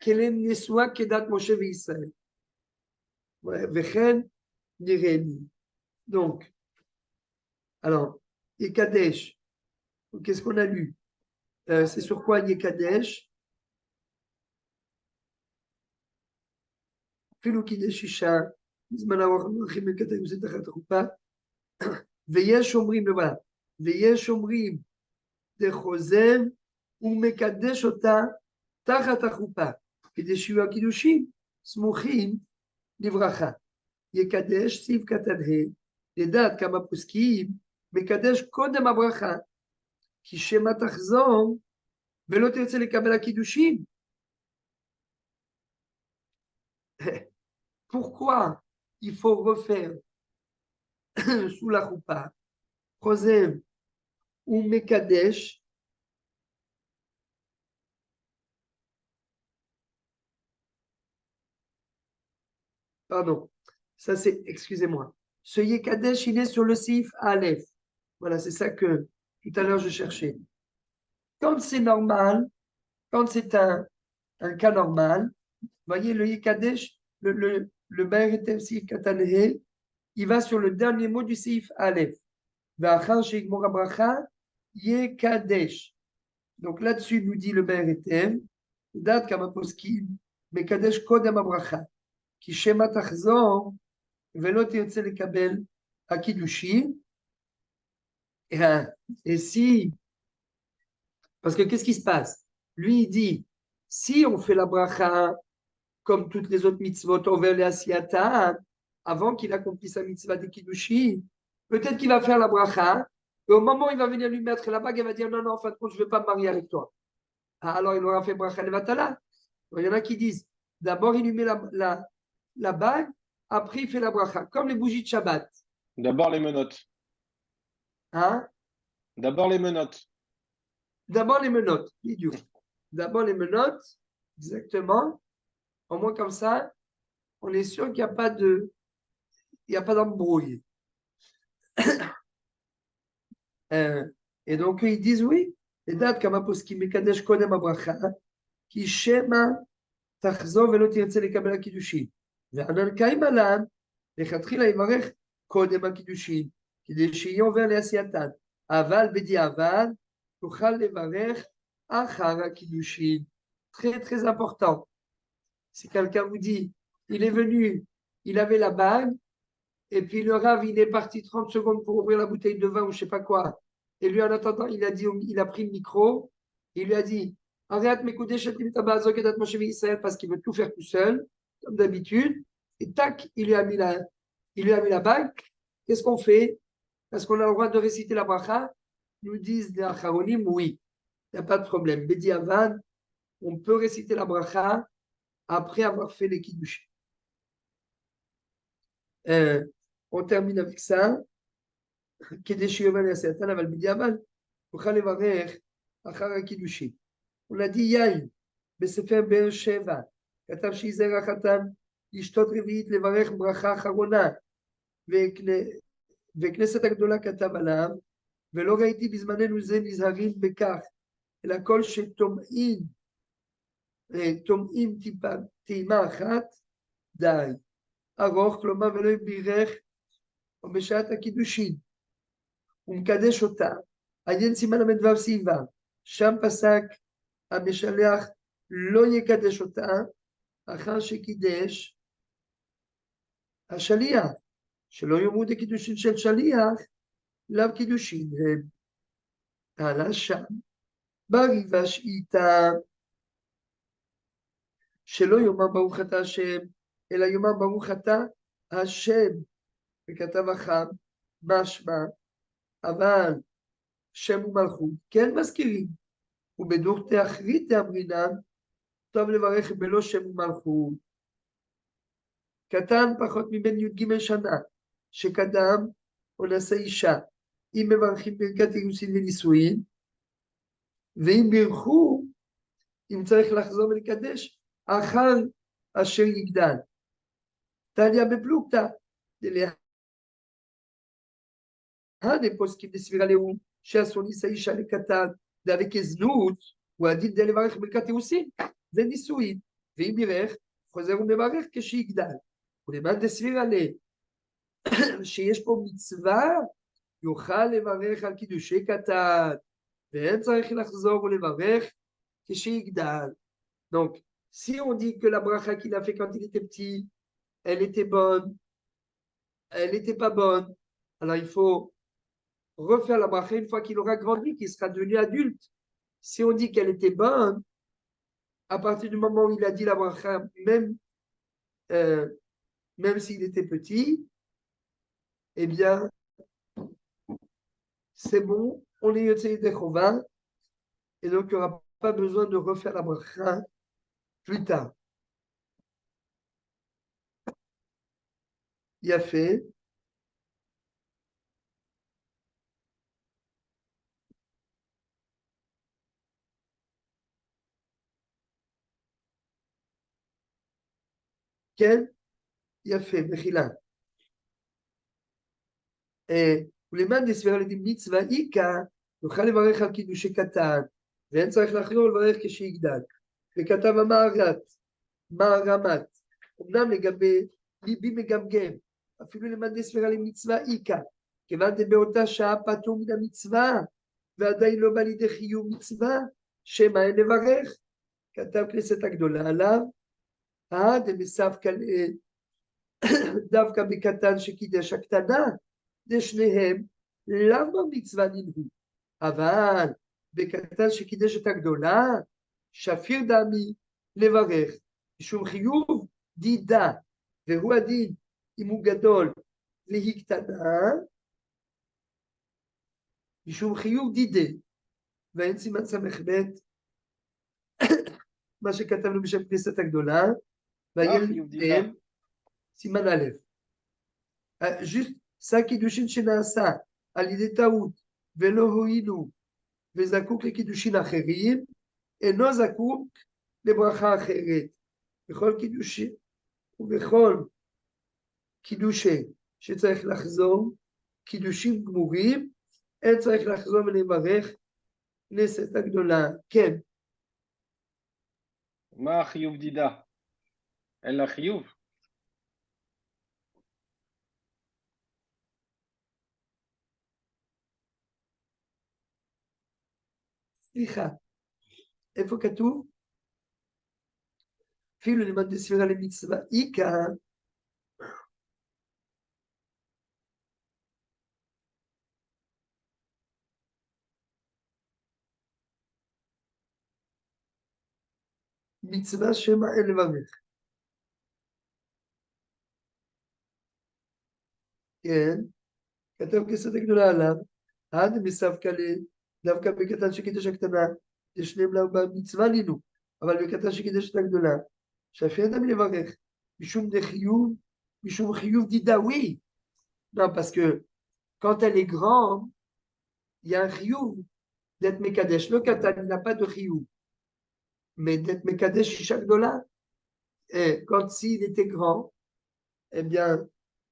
Nesua Kedat Moshe Israël. Vechen Nireni. Donc, alors, Yekadesh. Qu'est-ce qu'on a lu? C'est sur quoi Yekadesh? Filou Kidesh Isha, Izman Awachim Mekatayim Zetachat Rupa, Veyesh Omrim, le voilà. Veyesh Omrim de Chosev, ou Mekadesh Ota, Tachat Rupa, Kidesh Yua Kidushim, Smuchim, Livracha. Yekadesh, Siv Katanhe, לדעת כמה פוסקים, מקדש קודם הברכה, כי שמא תחזור ולא תרצה לקבל הקידושים. Pourquoi il faut refaire sous la choupa, חוזר ומקדש, pardon, ça c'est, excusez-moi, ce Yekadesh, il est sur le Sif Aleph. Voilà, c'est ça que tout à l'heure je cherchais. Quand c'est normal, quand c'est un cas normal, voyez le Yekadesh, le Be'eretem Sif Katanhe, il va sur le dernier mot du Sif Aleph. V'achar she'igmor habracha Yekadesh. Donc là-dessus, il nous dit le Be'eretem, dat kama poskim, Mekadesh kodem habracha, ki shema tachzor, ולא תרצה לקבל הקידושים, et si, parce que qu'est-ce qui se passe? Lui, il dit, si on fait la bracha comme toutes les autres mitzvot, over les asiyata, avant qu'il accomplisse sa mitzvah de kiddushim, peut-être qu'il va faire la bracha, et au moment où il va venir lui mettre la bague, il va dire, non, en fin de compte, je ne veux pas me marier avec toi. Alors, il aura fait bracha levatala. Il y en a qui disent, d'abord, il lui met la bague, après, il fait la bracha, comme les bougies de Shabbat. D'abord les menottes. Hein? D'abord les menottes. D'abord les menottes, idiot. D'abord les menottes, exactement. Au moins comme ça, on est sûr qu'il n'y a pas d'embrouille. Et donc, ils disent oui. Les dates, comme Aposki, Mekadesh Kodem Abracha, qui Shema Tachzor Velo Tirtze Lekabel HaKiddushin. וענן קיים עליו, לכתחילה יברך קודם הקידושין, כדי שיהיה עובר לעשייתן, אבל בדיעבד תוכל לברך אחר הקידושין. Très très important. Si quelqu'un vous dit, il est venu, il avait la bague, et puis le Rav, il est parti 30 secondes pour ouvrir la bouteille de vin ou je sais pas quoi, Et lui, en attendant, il a pris le micro, et il lui a dit, arrête mes coups Israël parce qu'il veut tout faire tout seul, comme d'habitude. Et tac, il lui a mis la bague. Qu'est-ce qu'on fait? Est-ce qu'on a le droit de réciter la bracha? Nous disent les Acharonim, oui, il n'y a pas de problème. Bedi Avad, on peut réciter la bracha après avoir fait les kiddush. On termine avec ça. כדי שיאמר לעשייתן, אבל בדיעבד נוכל לברך אחר הקידושין. הוא נדי יין בספר באר שבע, כתב שיזהר החתן לשתות רביעית לברך ברכה אחרונה, וכנסת הגדולה כתב עליו, ולא ראיתי בזמננו זה נזהרים בכך, אלא כל שטומאים טעימה אחת, די. ארוך, כלומר ולא בירך או בשעת הקידושין. הוא מקדש אותה, עיין סימן ל"ו סיוון, שם פסק המשלח לא יקדש אותה אחר שקידש השליח, שלא יאמרו דקידושין של שליח, לאו קידושין הם. הלאה שם, בריבה שאיתה, שלא יאמר ברוך אתה השם, אלא יאמר ברוך אתה השם, וכתב החם, משמע, אבל שם ומלכות כן מזכירים, ובדוך תאחרית אמרינן, טוב לברך בלא שם ומלכות. קטן פחות מבין י"ג שנה, שקדם או נשא אישה, אם מברכים ברכת אירוסין ונישואין, ואם בירכו, אם צריך לחזור ולקדש, אחר אשר יגדל. תניא בפלוגתא, הם פוסקים בסבירה לאום, שעשו נישא אישה לקטן, דאבי כזנות, הוא הדין די לברך ברכת אירוסין, ונישואין, ואם בירך, חוזר ומברך כשיגדל. ולמען דסבירה שיש פה מצווה, יוכל לברך על קידושי קטן, ואין צריך לחזור ולברך כשיגדל. Donc, si on dit que la bracha qu'il a fait quand il était petit, elle était bonne, elle n'était pas bonne, alors il faut refaire la bracha une fois qu'il aura grandi, qu'il sera devenu adulte. Si on dit qu'elle était bonne, à partir du moment où il a dit la bracha, même s'il était petit, eh bien, c'est bon, on est Yotzei Techova, et donc il n'y aura pas besoin de refaire la bracha plus tard. Il a fait. Quel? Il a fait, Mechila. ולמען דסבירה לדין מצווה איכא, יוכל לברך על קידושי קטן, ואין צריך לחזור לברך כשיגדל. וכתב המהר"מת, אמנם לגבי ליבי מגמגם, אפילו למען דסבירה למצווה איכא, כיוון שבאותה שעה פטור מן המצווה, ועדיין לא בא לידי חיוב מצווה, שמא אין לברך. כתב כנסת הגדולה עליו, דמספקא דווקא בקטן שקידש הקטנה, לשניהם למה מצווה ננהו, אבל בקטן שקידש את הגדולה, שפיר דמי לברך, משום חיוב דידה, והוא הדין אם הוא גדול והיא קטנה, משום חיוב דידה, ואין סימן סמך ב' מה שכתבנו בשם כנסת הגדולה, והילד סימן א', juste ça קידושין שנעשה על ידי טעות ולא הועילו וזקוק לקידושין אחרים, אינו זקוק לברכה אחרת. בכל קידושין ובכל קידושי שצריך לחזור, קידושים גמורים, אין צריך לחזור ולברך כנסת הגדולה. כן. מה החיוב דידה? אין לה חיוב? סליחה, איפה כתוב? אפילו למען דסבירה למצווה איכא, מצווה שמא אין לברך. כן, כתוב כסות הגדולה עליו, עד מספקא דווקא בקטן שקידש הקטנה, ישלם לה במצווה לינו, אבל בקטן שקידש את הגדולה, שאפשר אדם לברך, משום דחיוב, משום חיוב דידה, oui. Non, parce que quand elle est grande, il y a un chiyuv d'être mekadesh. Le katan, il n'a pas de chiyuv. Mais d'être mekadesh, chaque dollar, et quand s'il était grand, eh bien,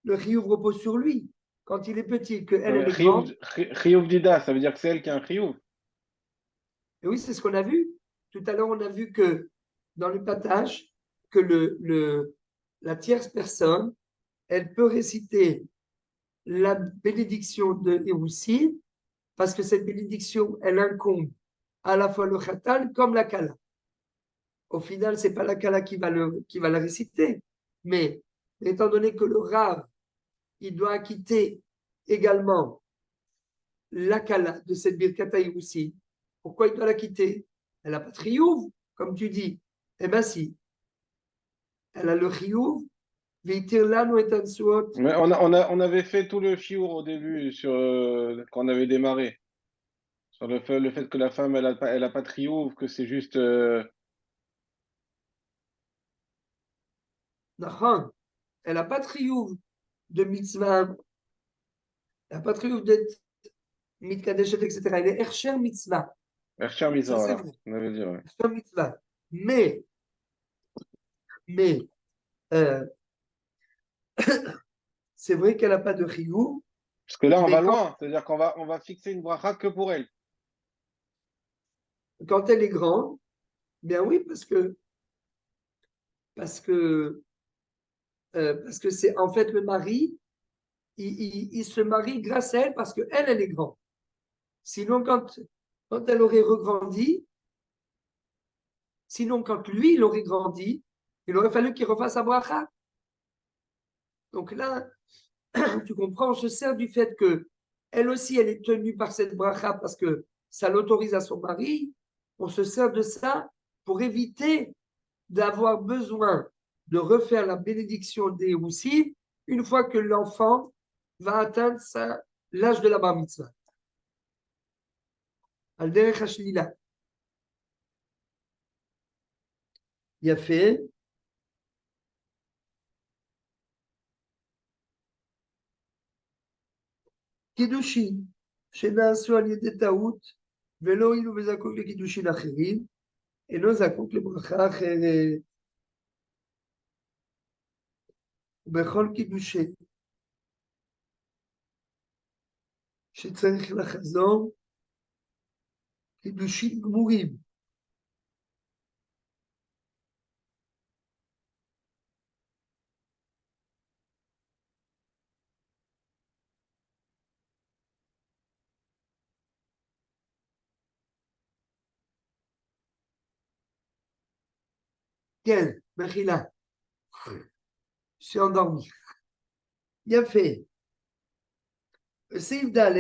le chiyuv repose sur lui. Quand il est petit, que elle, elle est grande. Chiyuv dida, ça veut dire que c'est elle qui a un chiyuv. Et oui, c'est ce qu'on a vu. Tout à l'heure, on a vu que dans le passage, que la tierce personne, elle peut réciter la bénédiction de Héroussi, parce que cette bénédiction, elle incombe à la fois le Khatal comme la Kala. Au final, ce n'est pas la Kala qui va la réciter, mais étant donné que le Rav, il doit acquitter également la Kala de cette Birkata Héroussi, pourquoi il doit la quitter? Elle n'a pas de chiyuv, comme tu dis. Eh bien si. Elle a le chiyuv. Mais on avait fait tout le chiour au début quand on avait démarré. Sur le fait que la femme, elle a pas de chiyuv, que c'est juste... Elle n'a pas de chiyuv de mitzvah. Elle n'a pas de chiyuv d'être mitkadeshet, etc. Elle est ercher mitzvah. Ercher mitzvah, Ça, c'est voilà. vrai. On avait dit, ouais. Ercher mitzvah. Mais c'est vrai qu'elle n'a pas de chiyuv. Parce que là, on va loin. C'est-à-dire qu'on va fixer une bracha que pour elle. Quand elle est grande, bien oui, parce que c'est en fait le mari, il se marie grâce à elle parce qu'elle, elle est grande. Sinon, quand elle aurait regrandi, sinon, quand lui, il aurait grandi, il aurait fallu qu'il refasse sa bracha. Donc là, tu comprends, on se sert du fait que elle aussi, elle est tenue par cette bracha parce que ça l'autorise à son mari. On se sert de ça pour éviter d'avoir besoin de refaire la bénédiction des Roussi une fois que l'enfant va atteindre l'âge de la bar mitzvah. Al-derech hashlila. יפה. קידושין שנעשו על ידי טעות ולא הועילו וזקוק לקידושין אחרים, אינו זקוק לברכה אחרת. ובכל קידושין שצריך לחזור, קידושין גמורים. כן, מחילה. Je suis endormi. יפה. בסעיף ד'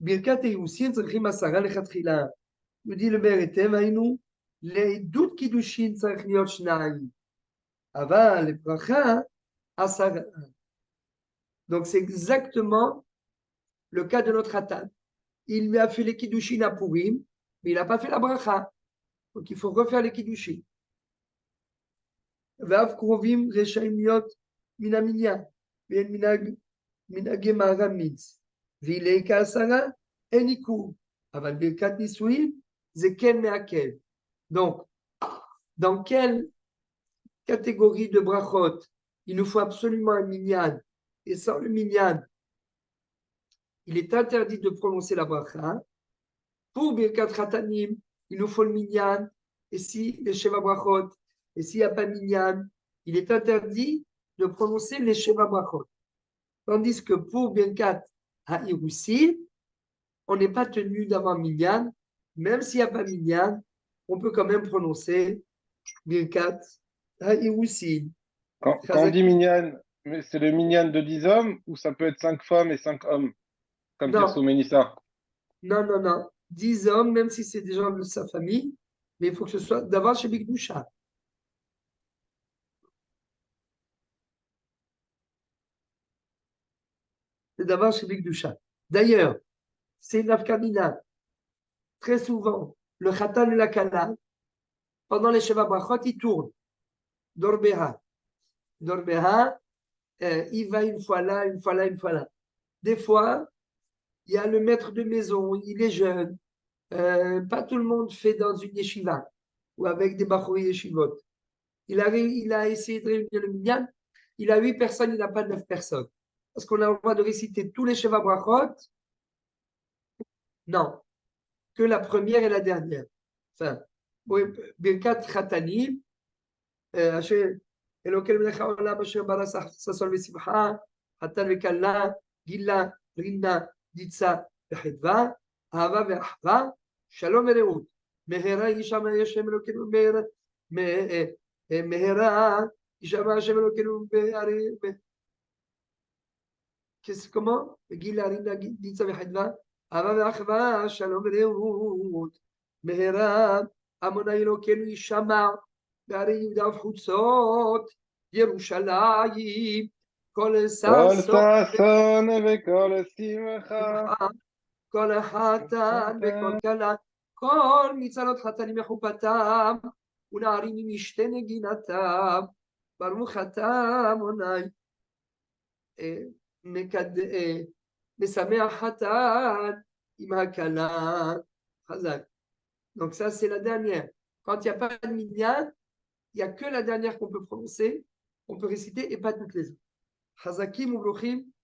ברכת האירוסין צריכים 10 לכתחילה. יהודי לבר היטב היינו, לעדות קידושין צריך להיות 2, אבל לברכה 10. Donc c'est exactement le cas de notre Khatan. Il lui a fait les kiddushin à Purim, mais il n'a pas fait la bracha. Donc il faut refaire les kiddushin. ואף קרובים רשאים להיות מן המניין, ואין מנהגי מערב מיץ. ואילי כ10 אין עיכוב, אבל ברכת נישואין זה כן מעכב. Donc, dans quelle catégorie de brachot il nous faut absolument un minyan, et sans le minyan, il est interdit de prononcer la bracha. Pour Birkat Khatanim, il nous faut le minyan, et si les Sheva brachot, et s'il n'y a pas minyan, il est interdit de prononcer les Sheva brachot. Tandis que pour Birkat Ha'iroussi, on n'est pas tenu d'avoir minyan, même s'il n'y a pas minyan, on peut quand même prononcer Birkat Ha'iroussi. Quand on dit minyan, c'est le minyan de 10 hommes ou ça peut être 5 femmes et 5 hommes, comme Pirsou Ménissa? Non, non, non. 10 hommes, même si c'est des gens de sa famille, mais il faut que ce soit d'abord chez Bigdoucha. C'est d'abord chez Bigdoucha. D'ailleurs, c'est une afkamina. Très souvent, le khatan et la kala, pendant les Sheva Brachot, ils tournent. Dorbeha. Dorbeha, il va une fois là, une fois là, une fois là. Des fois, il y a le maître de maison, il est jeune. Pas tout le monde fait dans une yeshiva ou avec des bachoui yeshivot. Il a essayé de réunir le minyan. Il a 8 personnes, il n'a pas 9 personnes. Est-ce qu'on a le droit de réciter tous les Sheva Brachot? Non. Que la première et la dernière. Enfin, Birkat Khatanim, אלוקי מלך העולם אשר ברא ששון ושמחה, חתן וכלה, גילה, רינה, דיצה וחדווה, אהבה ואחווה, שלום ורעות. מהרה יישמע השם אלוקינו מהרה יישמע השם אלוקינו comment? גילה, רינה, דיצה וחדווה, אהבה ואחווה, שלום ורעות. מהרה עמונה אלוקינו יישמע בערי יהודה וחוצות ירושלים, כל ששון וכל שמחה, כל החתן וכל כלה, כל מצלות חתנים מחופתם, ונערים ממשתה נגינתם, ברוך אתה אדוני, משמח חתן עם הכלה. חזק. Donc ça c'est la dernière. Quand il n'y a pas de minyan, il n'y a que la dernière qu'on peut prononcer, on peut réciter et pas toutes les autres. Chazakim ou Bruchim,